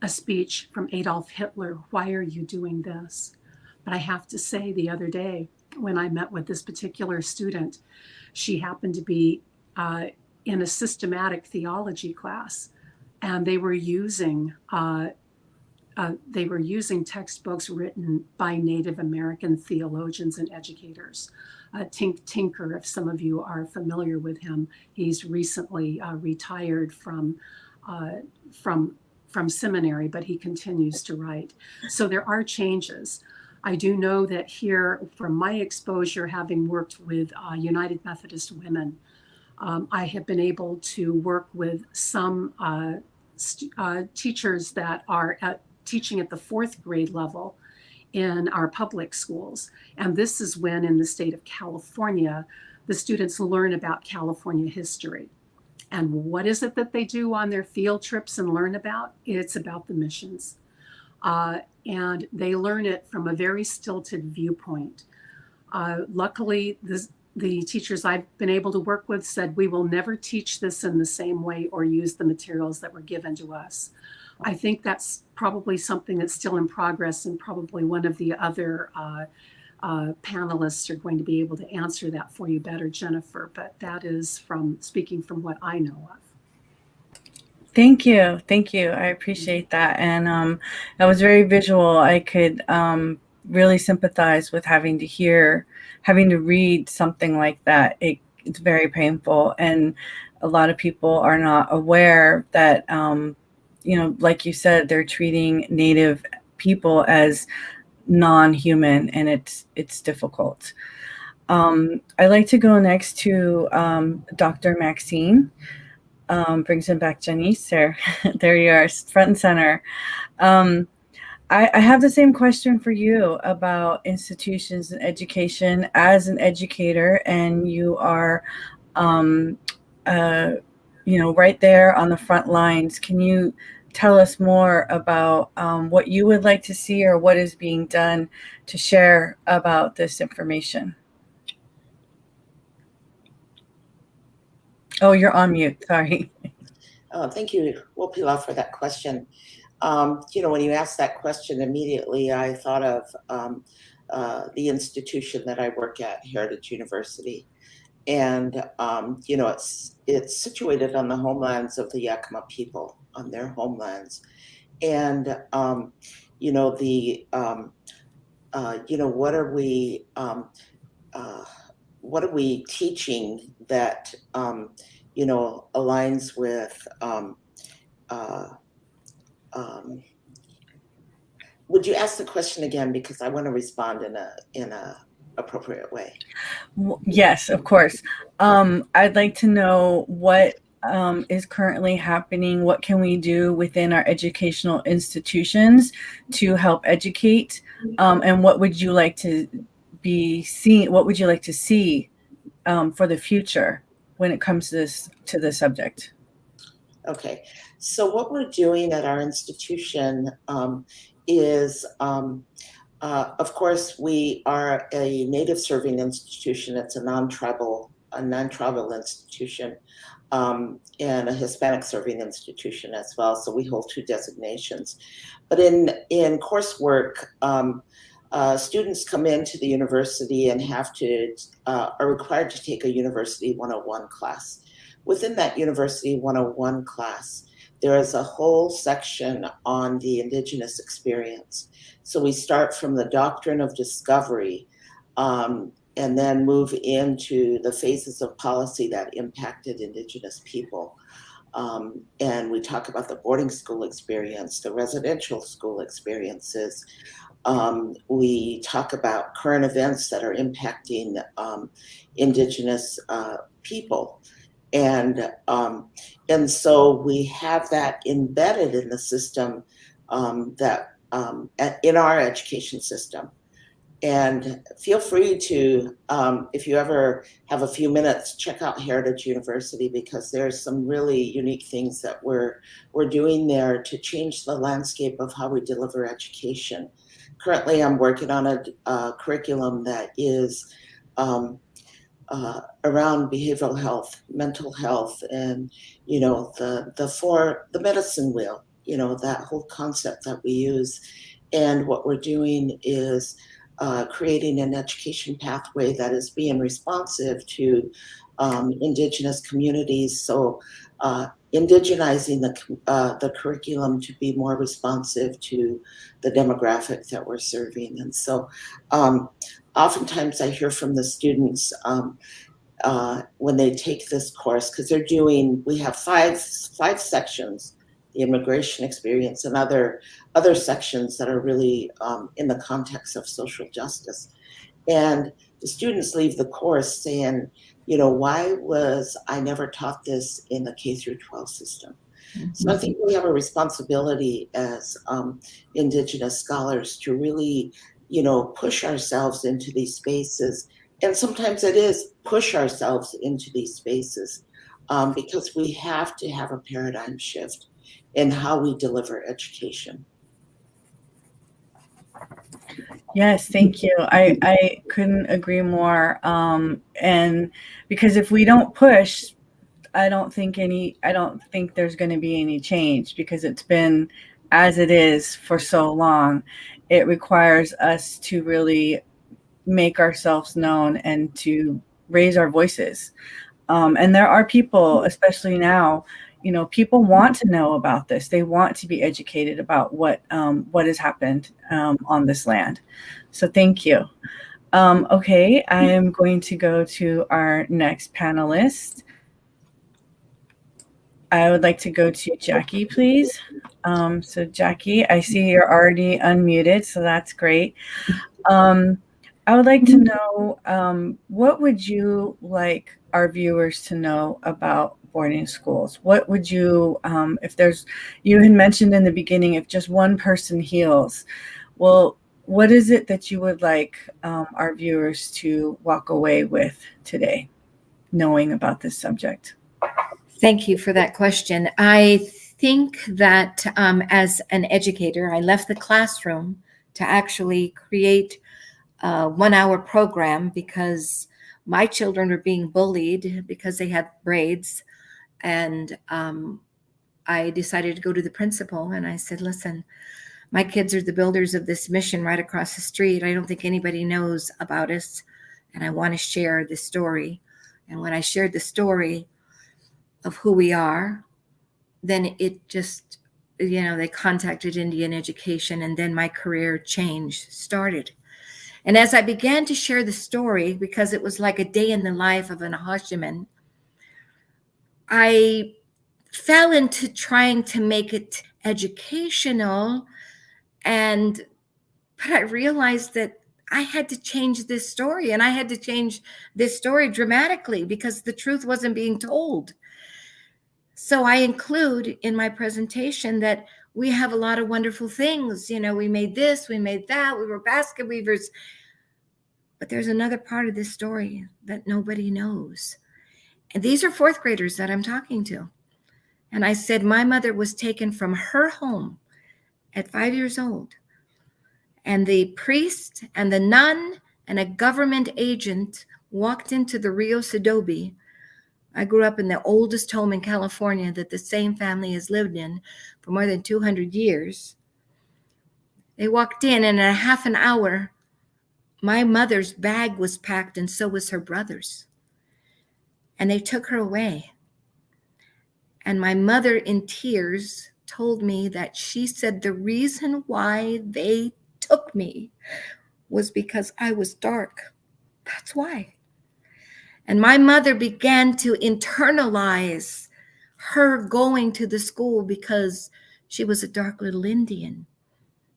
G: a speech from Adolf Hitler. Why are you doing this? But I have to say, the other day, when I met with this particular student, she happened to be in a systematic theology class, and they were using textbooks written by Native American theologians and educators. Tinker, if some of you are familiar with him, he's recently retired from seminary, but he continues to write. So there are changes. I do know that here, from my exposure, having worked with United Methodist Women, I have been able to work with some teachers that are teaching at the 4th grade level in our public schools. And this is when, in the state of California, the students learn about California history. And what is it that they do on their field trips and learn about? It's about the missions. And they learn it from a very stilted viewpoint. Luckily, the teachers I've been able to work with said, we will never teach this in the same way or use the materials that were given to us. I think that's probably something that's still in progress, and probably one of the other panelists are going to be able to answer that for you better, Jennifer, but that is speaking from what I know of.
E: Thank you. I appreciate that. And that was very visual. I could really sympathize with having to read something like that. It's very painful. And a lot of people are not aware that, like you said, they're treating Native people as non-human, and it's difficult. I'd like to go next to Dr. Maxine. Brings him back, Janice. There you are, front and center. I have the same question for you about institutions and education. As an educator, and you are, right there on the front lines. Can you tell us more about what you would like to see, or what is being done to share about this information? Oh, you're on mute. Sorry.
H: Thank you, Wopila, for that question. When you asked that question, immediately I thought of the institution that I work at, Heritage University. And, it's situated on the homelands of the Yakima people, on their homelands. And, what are we teaching that, aligns with, would you ask the question again? Because I want to respond in a appropriate way.
E: Yes, of course. I'd like to know what is currently happening. What can we do within our educational institutions to help educate? And what would you like to be seen? What would you like to see for the future when it comes to this subject?
H: Okay, so what we're doing at our institution is, of course, we are a Native serving institution. It's a non-tribal institution, and a Hispanic serving institution as well. So we hold 2 designations. But in coursework, students come into the university and are required to take a University 101 class. Within that University 101 class, there is a whole section on the Indigenous experience. So we start from the doctrine of discovery, and then move into the phases of policy that impacted Indigenous people. And we talk about the boarding school experience, the residential school experiences. We talk about current events that are impacting Indigenous people. And so we have that embedded in the system, in our education system. And feel free to, if you ever have a few minutes, check out Heritage University, because there's some really unique things that we're doing there to change the landscape of how we deliver education. Currently, I'm working on a curriculum that is around behavioral health, mental health, and the medicine wheel, that whole concept that we use. And what we're doing is creating an education pathway that is being responsive to Indigenous communities. So indigenizing the curriculum to be more responsive to the demographic that we're serving. And so oftentimes I hear from the students when they take this course, because we have five sections: the immigration experience and other sections that are really in the context of social justice. And the students leave the course saying, why was I never taught this in the K through 12 system? Mm-hmm. So I think we have a responsibility as Indigenous scholars to really, push ourselves into these spaces. And sometimes it is push ourselves into these spaces because we have to have a paradigm shift in how we deliver education.
E: Yes, thank you. I couldn't agree more. And because if we don't push, I don't think there's going to be any change, because it's been as it is for so long. It requires us to really make ourselves known and to raise our voices. And there are people, especially now, people want to know about this. They want to be educated about what has happened on this land. So thank you. Okay, I am going to go to our next panelist. I would like to go to Jackie, please. So Jackie, I see you're already unmuted, so that's great. I would like to know, what would you like our viewers to know about boarding schools? What would you, you had mentioned in the beginning, if just one person heals, well, what is it that you would like our viewers to walk away with today, knowing about this subject?
A: Thank you for that question. I think that as an educator, I left the classroom to actually create a 1-hour program because my children were being bullied because they had braids. And I decided to go to the principal and I said, listen, my kids are the builders of this mission right across the street. I don't think anybody knows about us. And I want to share the story. And when I shared the story of who we are, then it just, they contacted Indian Education, and then my career change started. And as I began to share the story, because it was like a day in the life of an Ahashiman, I fell into trying to make it educational, but I realized that I had to change this story, and I had to change this story dramatically because the truth wasn't being told. So I include in my presentation that we have a lot of wonderful things. You know, we made this, we made that, we were basket weavers. But there's another part of this story that nobody knows. And these are fourth graders that I'm talking to. And I said, my mother was taken from her home at 5 years old. And the priest and the nun and a government agent walked into the Rio Sidobi. I grew up in the oldest home in California that the same family has lived in for more than 200 years. They walked in, and in a half an hour, my mother's bag was packed, and so was her brother's. And they took her away. And my mother, in tears, told me that she said the reason why they took me was because I was dark. That's why. And my mother began to internalize her going to the school because she was a dark little Indian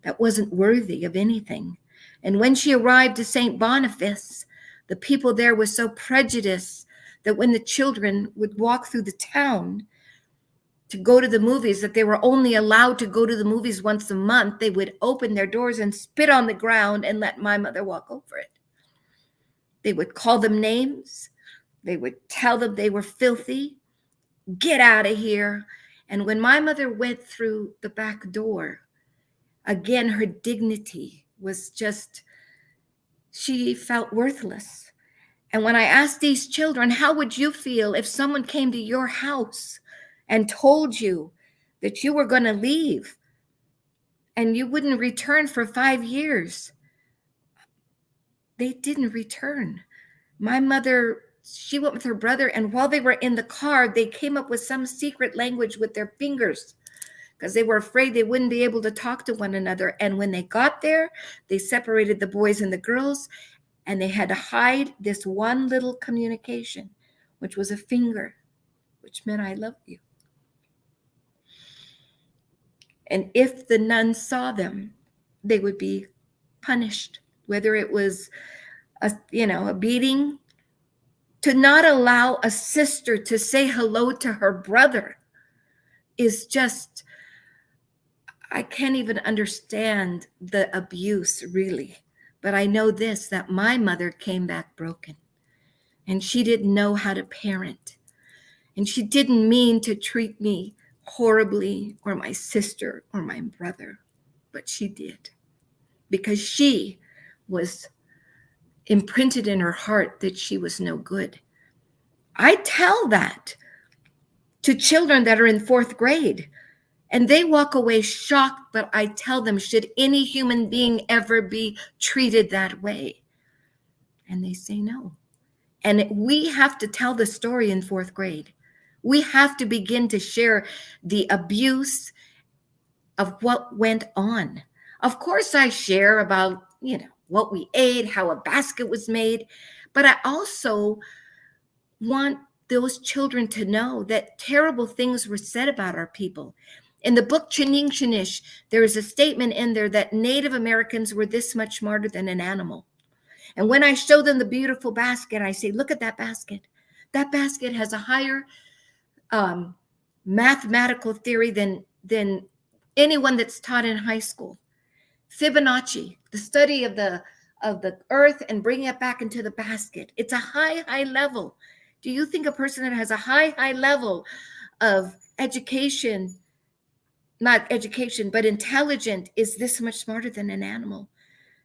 A: that wasn't worthy of anything. And when she arrived to St. Boniface, the people there were so prejudiced that when the children would walk through the town to go to the movies, that they were only allowed to go to the movies once a month, they would open their doors and spit on the ground and let my mother walk over it. They would call them names. They would tell them they were filthy. Get out of here. And when my mother went through the back door, again, her dignity was just, she felt worthless. And when I asked these children, how would you feel if someone came to your house and told you that you were going to leave and you wouldn't return for 5 years? They didn't return. My mother, she went with her brother, and while they were in the car, they came up with some secret language with their fingers because they were afraid they wouldn't be able to talk to one another. And when they got there, they separated the boys and the girls, and they had to hide this one little communication, which was a finger, which meant I love you. And if the nuns saw them, they would be punished, whether it was a beating. To not allow a sister to say hello to her brother is just, I can't even understand the abuse, really. But I know this, that my mother came back broken, and she didn't know how to parent. And she didn't mean to treat me horribly, or my sister or my brother, but she did, because she was imprinted in her heart that she was no good. I tell that to children that are in fourth grade, and they walk away shocked, but I tell them, should any human being ever be treated that way? And they say no. And we have to tell the story in fourth grade. We have to begin to share the abuse of what went on. Of course, I share about, what we ate, how a basket was made, but I also want those children to know that terrible things were said about our people. In the book Chining-Chinish, there is a statement in there that Native Americans were this much smarter than an animal. And when I show them the beautiful basket, I say, look at that basket. That basket has a higher mathematical theory than anyone that's taught in high school. Fibonacci, the study of the earth and bringing it back into the basket. It's a high level. Do you think a person that has a high level of education, not education, but intelligent, is this much smarter than an animal?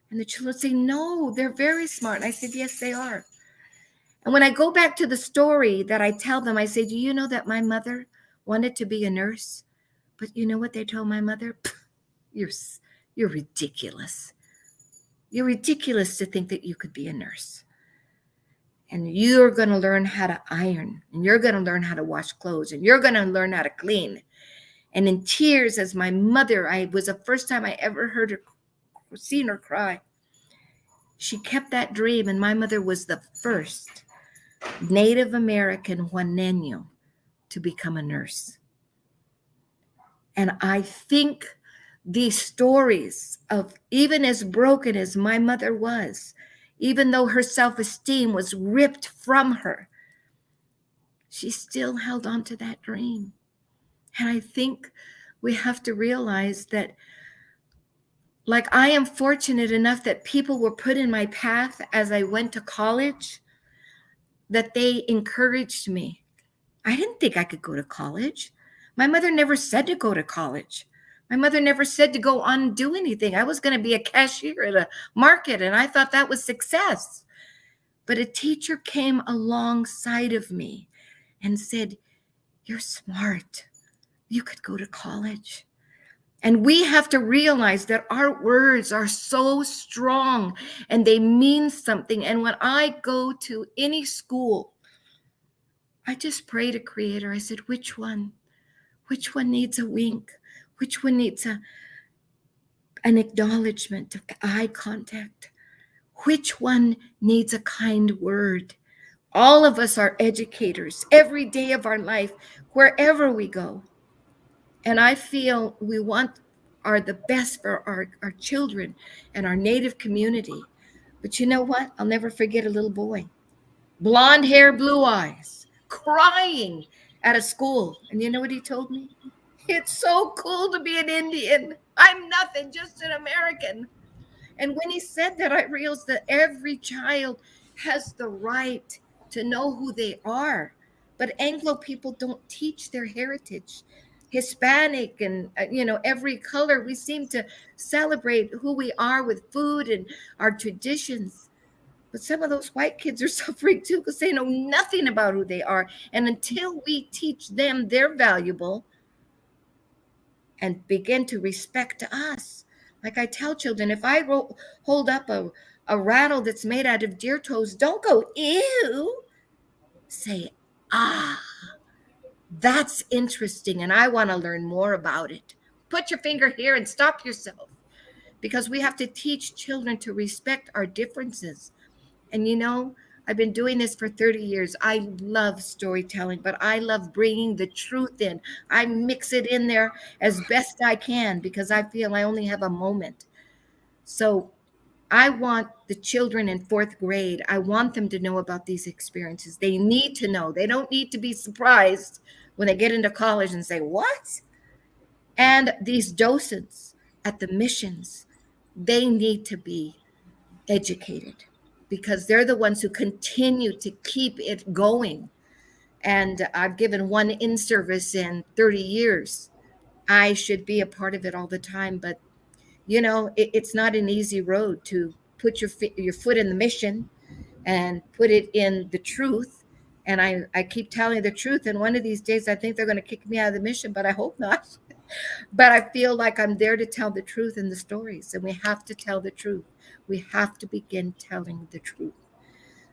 A: And the children say, no, they're very smart. And I said, yes, they are. And when I go back to the story that I tell them, I say, do you know that my mother wanted to be a nurse? But you know what they told my mother? You're ridiculous. You're ridiculous to think that you could be a nurse. And you're going to learn how to iron, and you're going to learn how to wash clothes, and you're going to learn how to clean. And in tears, as my mother, I was the first time I ever heard her, seen her cry. She kept that dream, and my mother was the first Native American Juaneño to become a nurse. And I think these stories of, even as broken as my mother was, even though her self-esteem was ripped from her, she still held on to that dream. And I think we have to realize that, like, I am fortunate enough that people were put in my path as I went to college, that they encouraged me. I didn't think I could go to college. My mother never said to go to college. My mother never said to go on and do anything. I was going to be a cashier at a market, and I thought that was success. But a teacher came alongside of me and said, "You're smart. You could go to college." And we have to realize that our words are so strong and they mean something. And when I go to any school, I just pray to Creator. I said, which one? Which one needs a wink? Which one needs an acknowledgement of eye contact? Which one needs a kind word? All of us are educators every day of our life, wherever we go. And I feel we are the best for our children and our Native community. But you know what? I'll never forget a little boy, blonde hair, blue eyes, crying at a school. And you know what he told me? "It's so cool to be an Indian. I'm nothing, just an American." And when he said that, I realized that every child has the right to know who they are. But Anglo people don't teach their heritage. Hispanic and, every color, we seem to celebrate who we are with food and our traditions. But some of those white kids are suffering too because they know nothing about who they are. And until we teach them they're valuable and begin to respect us, like I tell children, if I hold up a rattle that's made out of deer toes, don't go, "Ew." Say, "Ah, that's interesting, and I want to learn more about it." Put your finger here and stop yourself, because we have to teach children to respect our differences. And I've been doing this for 30 years. I love storytelling, but I love bringing the truth in. I mix it in there as best I can because I feel I only have a moment. So I want the children in 4th grade, I want them to know about these experiences. They need to know. They don't need to be surprised when they get into college and say, "What?" And these docents at the missions, they need to be educated because they're the ones who continue to keep it going. And I've given one in-service in 30 years. I should be a part of it all the time, but it's not an easy road to put your foot in the mission and put it in the truth. And I keep telling the truth. And one of these days, I think they're going to kick me out of the mission, but I hope not. But I feel like I'm there to tell the truth in the stories. And we have to tell the truth. We have to begin telling the truth.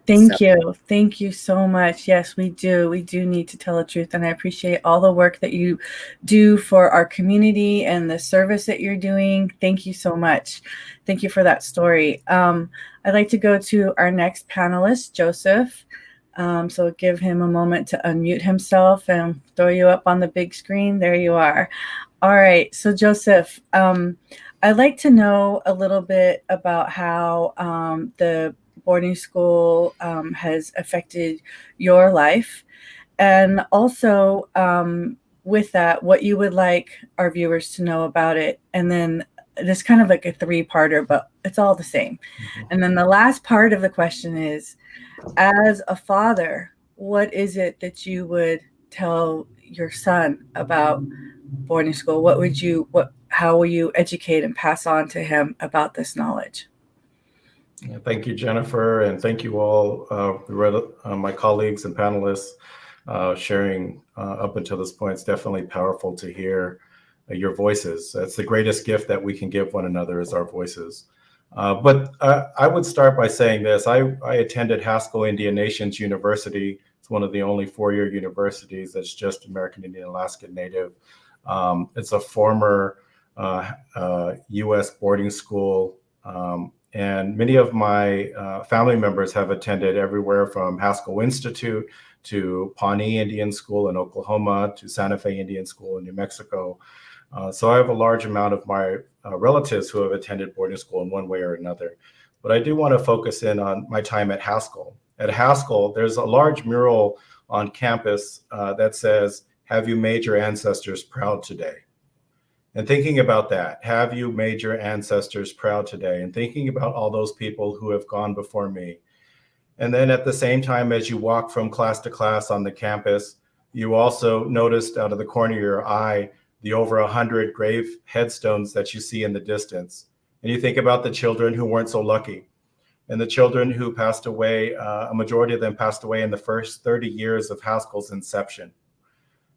E: Thank you. Thank you so much. Yes, we do. We do need to tell the truth. And I appreciate all the work that you do for our community and the service that you're doing. Thank you so much. Thank you for that story. I'd like to go to our next panelist, Joseph. So give him a moment to unmute himself and throw you up on the big screen. There you are. All right. So Joseph, I'd like to know a little bit about how the boarding school has affected your life, and also with that, what you would like our viewers to know about it. And then this kind of like a 3-parter, but it's all the same. Mm-hmm. And then the last part of the question is, as a father, what is it that you would tell your son about boarding school? How will you educate and pass on to him about this knowledge?
I: Yeah, thank you, Jennifer, and thank you all, my colleagues and panelists sharing up until this point. It's definitely powerful to hear your voices. That's the greatest gift that we can give one another, is our voices. But I would start by saying this. I attended Haskell Indian Nations University. It's one of the only 4-year universities that's just American Indian Alaskan Native. It's a former U.S. boarding school. And many of my family members have attended everywhere from Haskell Institute to Pawnee Indian School in Oklahoma to Santa Fe Indian School in New Mexico. So I have a large amount of my relatives who have attended boarding school in one way or another. But I do want to focus in on my time at Haskell. At Haskell, there's a large mural on campus that says, "Have you made your ancestors proud today?" And thinking about that, have you made your ancestors proud today? And thinking about all those people who have gone before me. And then at the same time, as you walk from class to class on the campus, you also noticed out of the corner of your eye the over 100 grave headstones that you see in the distance. And you think about the children who weren't so lucky, and the children who passed away, a majority of them passed away in the first 30 years of Haskell's inception.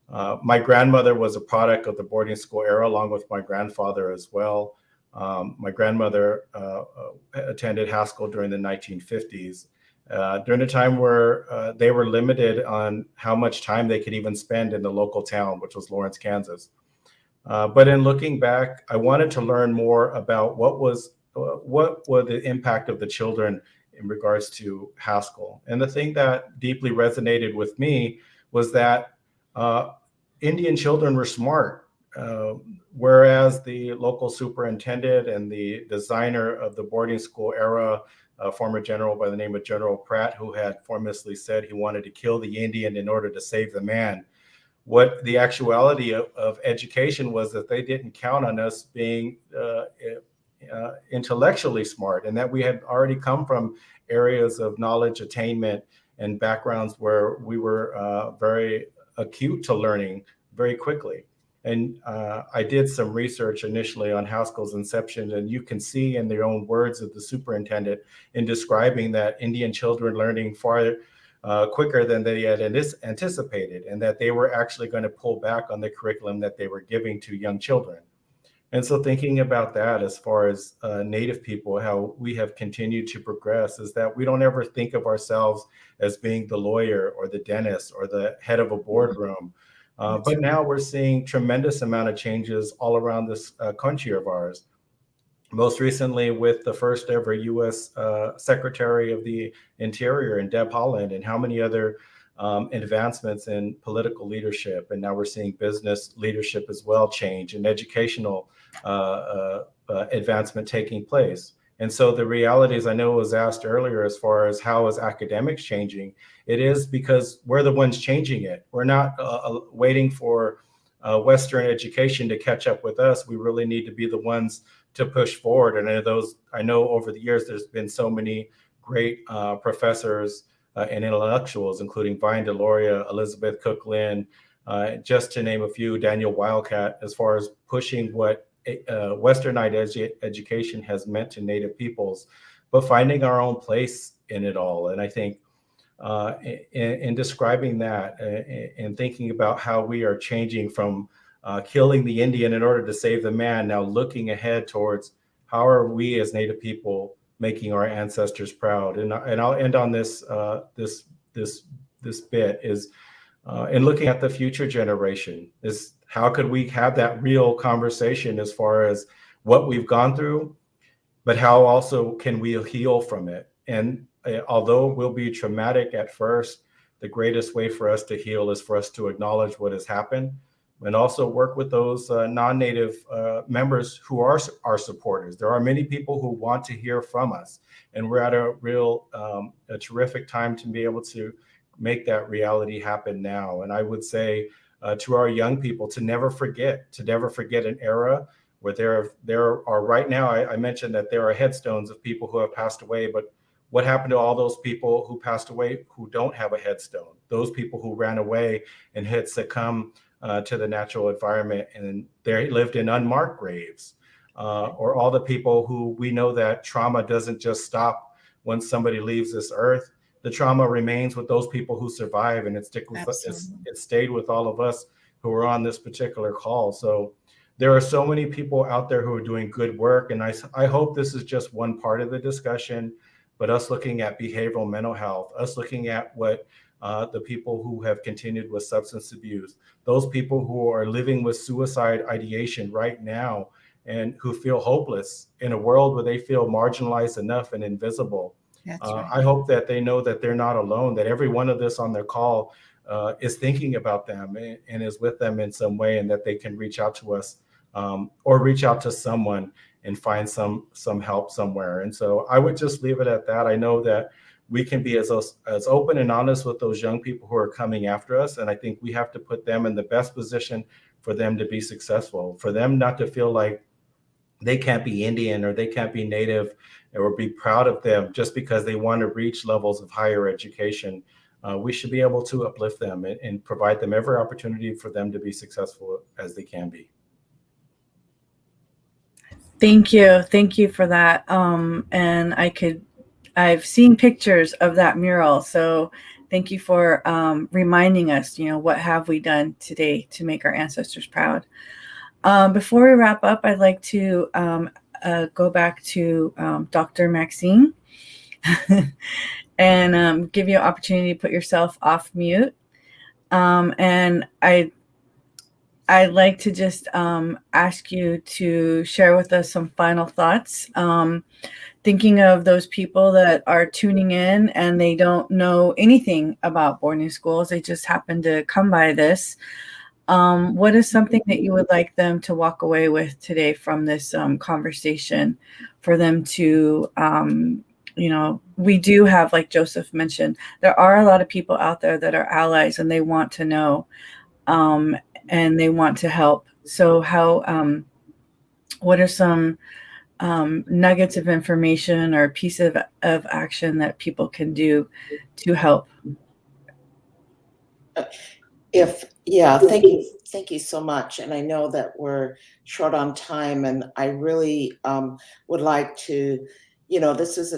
I: My grandmother was a product of the boarding school era, along with my grandfather as well. My grandmother attended Haskell during the 1950s, during a time where they were limited on how much time they could even spend in the local town, which was Lawrence, Kansas. But in looking back, I wanted to learn more about what was the impact of the children in regards to Haskell. And the thing that deeply resonated with me was that Indian children were smart, whereas the local superintendent and the designer of the boarding school era, a former general by the name of General Pratt, who had famously said he wanted to kill the Indian in order to save the man. What the actuality of education was that they didn't count on us being intellectually smart, and that we had already come from areas of knowledge attainment and backgrounds where we were very acute to learning very quickly. And I did some research initially on Haskell's inception, and you can see in their own words of the superintendent in describing that Indian children learning far quicker than they had anticipated, and that they were actually going to pull back on the curriculum that they were giving to young children. And so thinking about that as far as Native people, how we have continued to progress is that we don't ever think of ourselves as being the lawyer or the dentist or the head of a boardroom. But now we're seeing tremendous amount of changes all around this country of ours. Most recently with the first ever U.S. Secretary of the Interior in Deb Haaland, and how many other advancements in political leadership. And now we're seeing business leadership as well change, and educational advancement taking place. And so the reality is, I know it was asked earlier as far as how is academics changing, it is because we're the ones changing it. We're not waiting for Western education to catch up with us. We really need to be the ones to push forward. And I know over the years, there's been so many great professors and intellectuals, including Vine Deloria, Elizabeth Cook Lynn, just to name a few, Daniel Wildcat, as far as pushing what Westernized education has meant to Native peoples, but finding our own place in it all. And I think in describing that and thinking about how we are changing from killing the Indian in order to save the man, now looking ahead towards how are we as Native people making our ancestors proud. And I'll end on this bit is in looking at the future generation is how could we have that real conversation as far as what we've gone through, but how also can we heal from it. And although it will be traumatic at first, the greatest way for us to heal is for us to acknowledge what has happened, and also work with those non-Native members who are our supporters. There are many people who want to hear from us, and we're at a terrific time to be able to make that reality happen now. And I would say to our young people to never forget an era where there are right now, I mentioned that there are headstones of people who have passed away, but what happened to all those people who passed away who don't have a headstone? Those people who ran away and had succumbed to the natural environment and they lived in unmarked graves, or all the people who we know that trauma doesn't just stop when somebody leaves this earth. The trauma remains with those people who survive, and it stayed with all of us who were on this particular call. So there are so many people out there who are doing good work, and I hope this is just one part of the discussion, but us looking at behavioral mental health, us looking at what the people who have continued with substance abuse, those people who are living with suicide ideation right now and who feel hopeless in a world where they feel marginalized enough and invisible. Right. I hope that they know that they're not alone, that every one of this on their call is thinking about them and is with them in some way, and that they can reach out to us or reach out to someone and find some help somewhere. And so I would just leave it at that. I know that we can be as open and honest with those young people who are coming after us. And I think we have to put them in the best position for them to be successful, for them not to feel like they can't be Indian or they can't be Native, or be proud of them just because they want to reach levels of higher education. We should be able to uplift them and provide them every opportunity for them to be successful as they can be.
E: Thank you for that. And I've seen pictures of that mural, so thank you for reminding us, what have we done today to make our ancestors proud. Before we wrap up, I'd like to go back to Dr. Maxine and give you an opportunity to put yourself off mute. And I'd like to just ask you to share with us some final thoughts. Thinking of those people that are tuning in and they don't know anything about boarding schools, they just happen to come by this. What is something that you would like them to walk away with today from this conversation, for them to, we do have, like Joseph mentioned, there are a lot of people out there that are allies and they want to know, and they want to help. So what are some nuggets of information or piece of action that people can do to help?
H: Thank you so much. And I know that we're short on time, and I really would like to, this is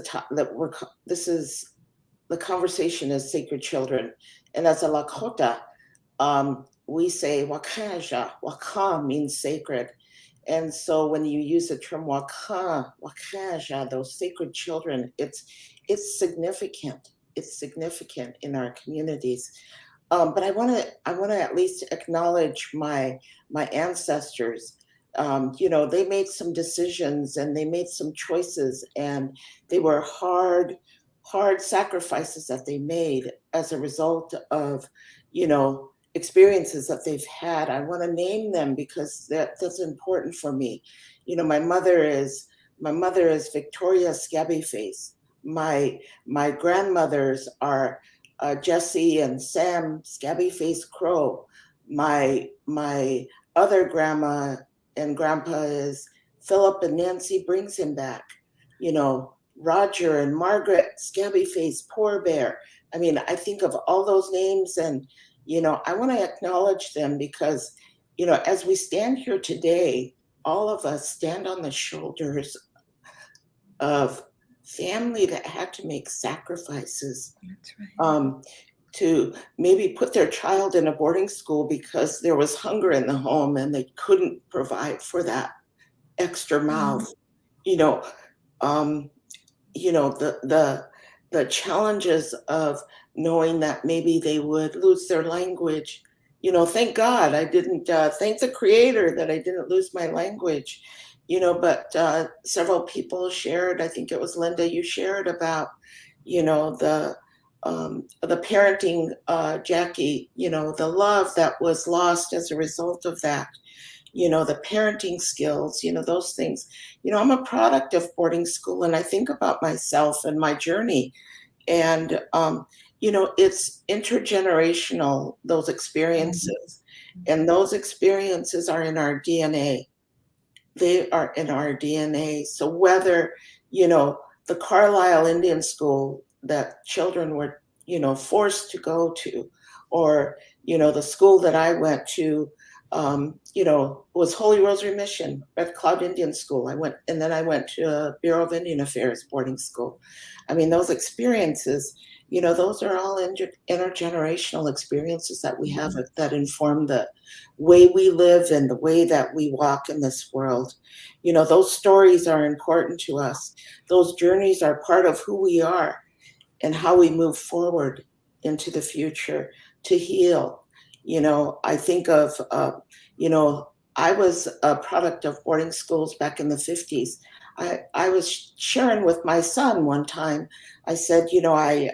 H: the conversation is sacred children, and as a Lakota, we say Wakaja. Waka means sacred. And so when you use the term Wakaja, those sacred children, it's significant. It's significant in our communities. But I want to at least acknowledge my ancestors. They made some decisions and they made some choices, and they were hard sacrifices that they made as a result of, experiences that they've had. I want to name them because that's important for me. My mother is Victoria Scabby Face. My grandmothers are Jesse and Sam Scabby Face Crow. My other grandma and grandpa is Philip and Nancy Brings Him Back. Roger and Margaret Scabby Face Poor Bear. I mean, I think of all those names, and I want to acknowledge them because, as we stand here today, all of us stand on the shoulders of family that had to make sacrifices.
A: That's right.
H: To maybe put their child in a boarding school because there was hunger in the home and they couldn't provide for that extra mouth. The challenges of knowing that maybe they would lose their language. Thank God I didn't, thank the Creator that I didn't lose my language. But several people shared, I think it was Linda, you shared about, the parenting, Jackie, the love that was lost as a result of that, the parenting skills, those things. I'm a product of boarding school, and I think about myself and my journey, and, it's intergenerational, those experiences, and those experiences are in our DNA. They are in our DNA. So whether, the Carlisle Indian School that children were, forced to go to, or, the school that I went to, was Holy Rosary Mission, Red Cloud Indian School. I went to Bureau of Indian Affairs boarding school. I mean, those experiences, those are all intergenerational experiences that we have that inform the way we live and the way that we walk in this world. Those stories are important to us. Those journeys are part of who we are and how we move forward into the future to heal. I think of, I was a product of boarding schools back in the 50s. I was sharing with my son one time. I said, my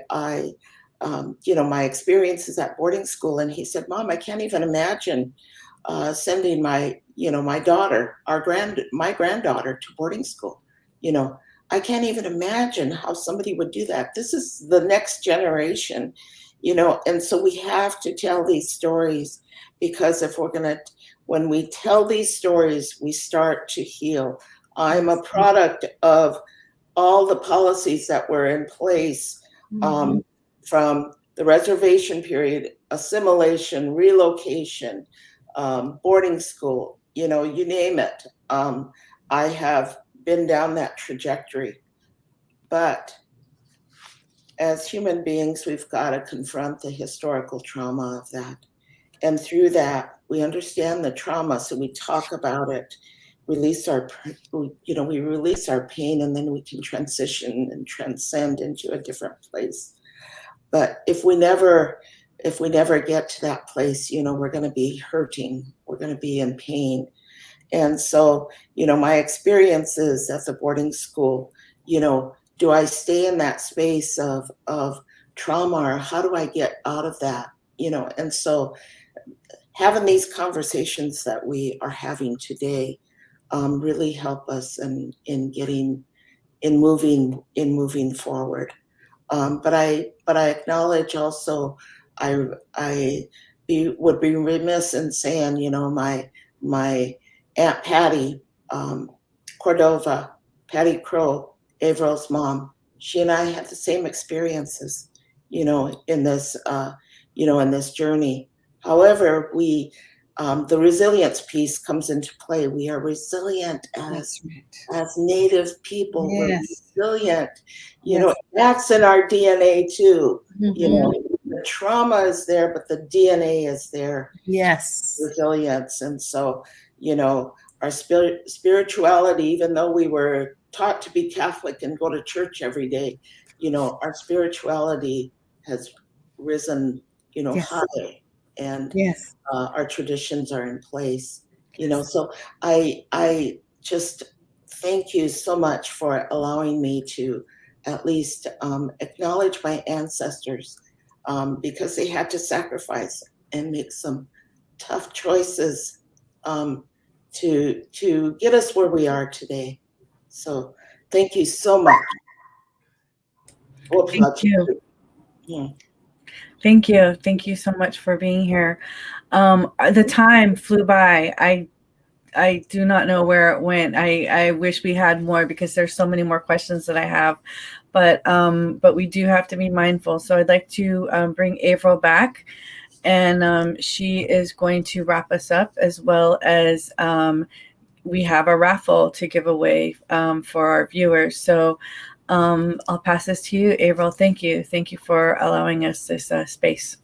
H: experiences at boarding school. And he said, Mom, I can't even imagine sending my my granddaughter to boarding school. I can't even imagine how somebody would do that. This is the next generation, and so we have to tell these stories, because when we tell these stories, we start to heal. I'm a product of all the policies that were in place, from the reservation period, assimilation, relocation, boarding school, you name it. I have been down that trajectory. But as human beings, we've got to confront the historical trauma of that. And through that, we understand the trauma, so we talk about it, we release our pain, and then we can transition and transcend into a different place. But if we never get to that place, we're going to be hurting, we're going to be in pain. And so, my experiences at the boarding school, do I stay in that space of trauma, or how do I get out of that? And so having these conversations that we are having today really help us in moving forward. But I acknowledge also, I would be remiss in saying, my Aunt Patty Cordova, Patty Crow, Averill's mom, she and I had the same experiences, in this journey. However, the resilience piece comes into play. We are resilient as Native people.
A: Yes.
H: We're resilient.
A: Yes.
H: That's in our DNA too.
A: Mhm.
H: The trauma is there, but the DNA is there.
A: Yes.
H: Resilience. And so, our spirituality, even though we were taught to be Catholic and go to church every day, our spirituality has risen,
A: Yes.
H: high. And
A: Yes.
H: our traditions are in place, so I just thank you so much for allowing me to at least acknowledge my ancestors, because they had to sacrifice and make some tough choices to get us where we are today. So thank you so much.
E: Thank you.
H: Yeah.
E: Thank you. Thank you so much for being here. The time flew by. I do not know where it went. I wish we had more, because there's so many more questions that I have, but we do have to be mindful. So I'd like to bring Avril back, and she is going to wrap us up, as well as we have a raffle to give away for our viewers. So I'll pass this to you, Avril. Thank you. Thank you for allowing us this space.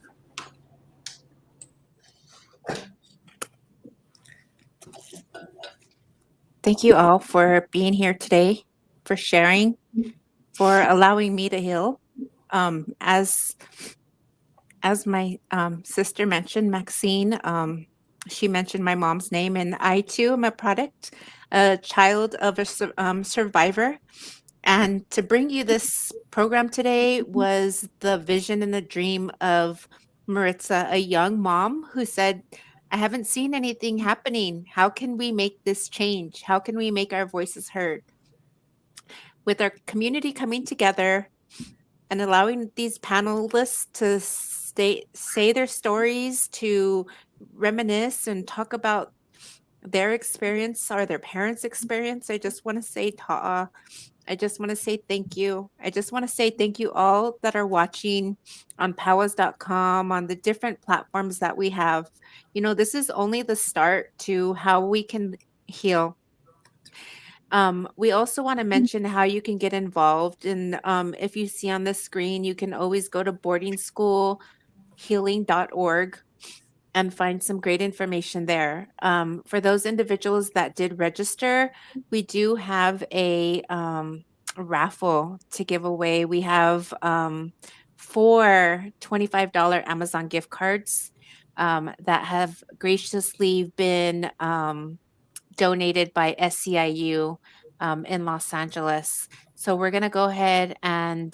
C: Thank you all for being here today, for sharing, for allowing me to heal. As my sister mentioned, Maxine, she mentioned my mom's name, and I too am a child of a survivor. And to bring you this program today was the vision and the dream of Maritza, a young mom who said, I haven't seen anything happening. How can we make this change? How can we make our voices heard? With our community coming together and allowing these panelists to say their stories, to reminisce and talk about their experience or their parents' experience, I just want to say ta'a. I just want to say thank you. I just want to say thank you all that are watching on powwows.com, on the different platforms that we have. This is only the start to how we can heal. We also want to mention how you can get involved. And if you see on the screen, you can always go to boardingschoolhealing.org and find some great information there. For those individuals that did register, we do have a raffle to give away. We have 4 $25 Amazon gift cards that have graciously been donated by SCIU in Los Angeles. So we're going to go ahead and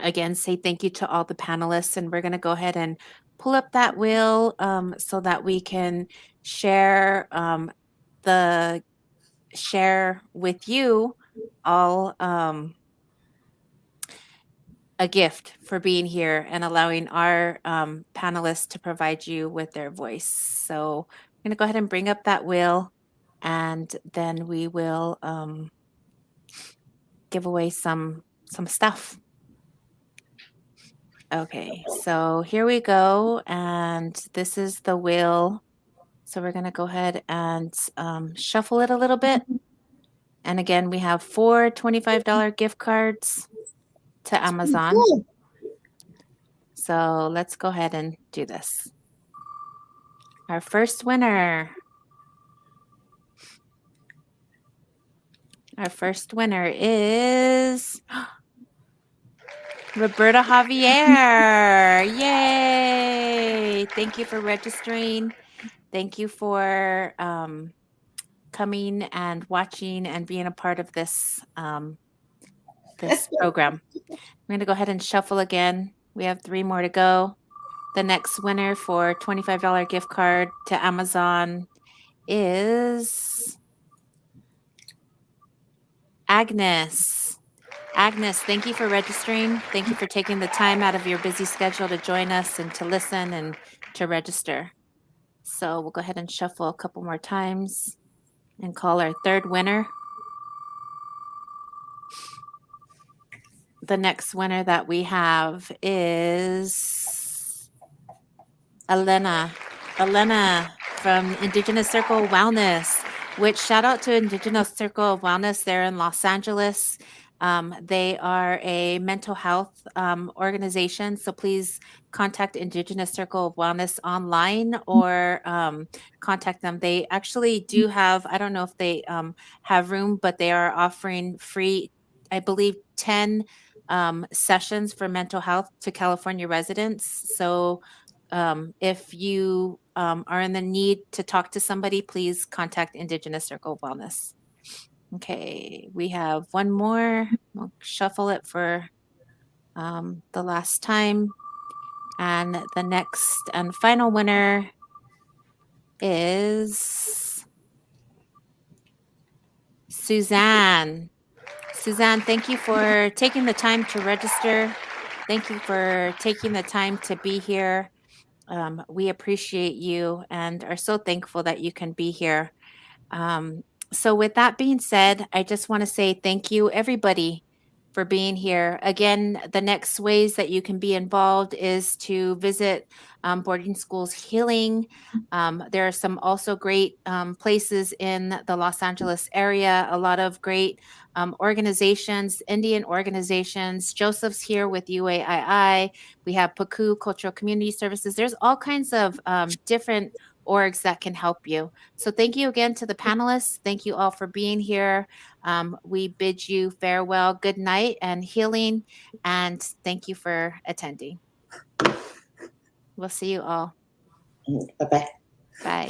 C: again say thank you to all the panelists, and we're going to go ahead and pull up that wheel so that we can share share with you all a gift for being here and allowing our panelists to provide you with their voice. So I'm going to go ahead and bring up that wheel, and then we will give away some stuff. Okay, so here we go, and this is the wheel. So we're going to go ahead and shuffle it a little bit. And again, we have 4 $25 gift cards to Amazon. So let's go ahead and do this. Our first winner. Our first winner is Roberta Javier. Yay! Thank you for registering. Thank you for coming and watching and being a part of this this program. I'm going to go ahead and shuffle again. We have 3 more to go. The next winner for $25 gift card to Amazon is Agnes. Agnes, thank you for registering. Thank you for taking the time out of your busy schedule to join us and to listen and to register. So we'll go ahead and shuffle a couple more times and call our third winner. The next winner that we have is Elena. Elena from Indigenous Circle of Wellness, which shout out to Indigenous Circle of Wellness. They're in Los Angeles. They are a mental health organization. So please contact Indigenous Circle of Wellness online or contact them. They actually do have, I don't know if they have room, but they are offering free, I believe, 10 sessions for mental health to California residents. So if you are in the need to talk to somebody, please contact Indigenous Circle of Wellness. Okay, we have one more. We'll shuffle it for the last time. And the next and final winner is Suzanne. Suzanne, thank you for taking the time to register. Thank you for taking the time to be here. We appreciate you and are so thankful that you can be here. So with that being said, I just want to say thank you, everybody, for being here. Again, the next ways that you can be involved is to visit Boarding Schools Healing. There are some also great places in the Los Angeles area, a lot of great organizations, Indian organizations. Joseph's here with UAII. We have PACU, Cultural Community Services. There's all kinds of different orgs that can help you. So thank you again to the panelists. Thank you all for being here. We bid you farewell, good night and healing, and thank you for attending. We'll see you all.
H: Bye-bye.
C: Bye.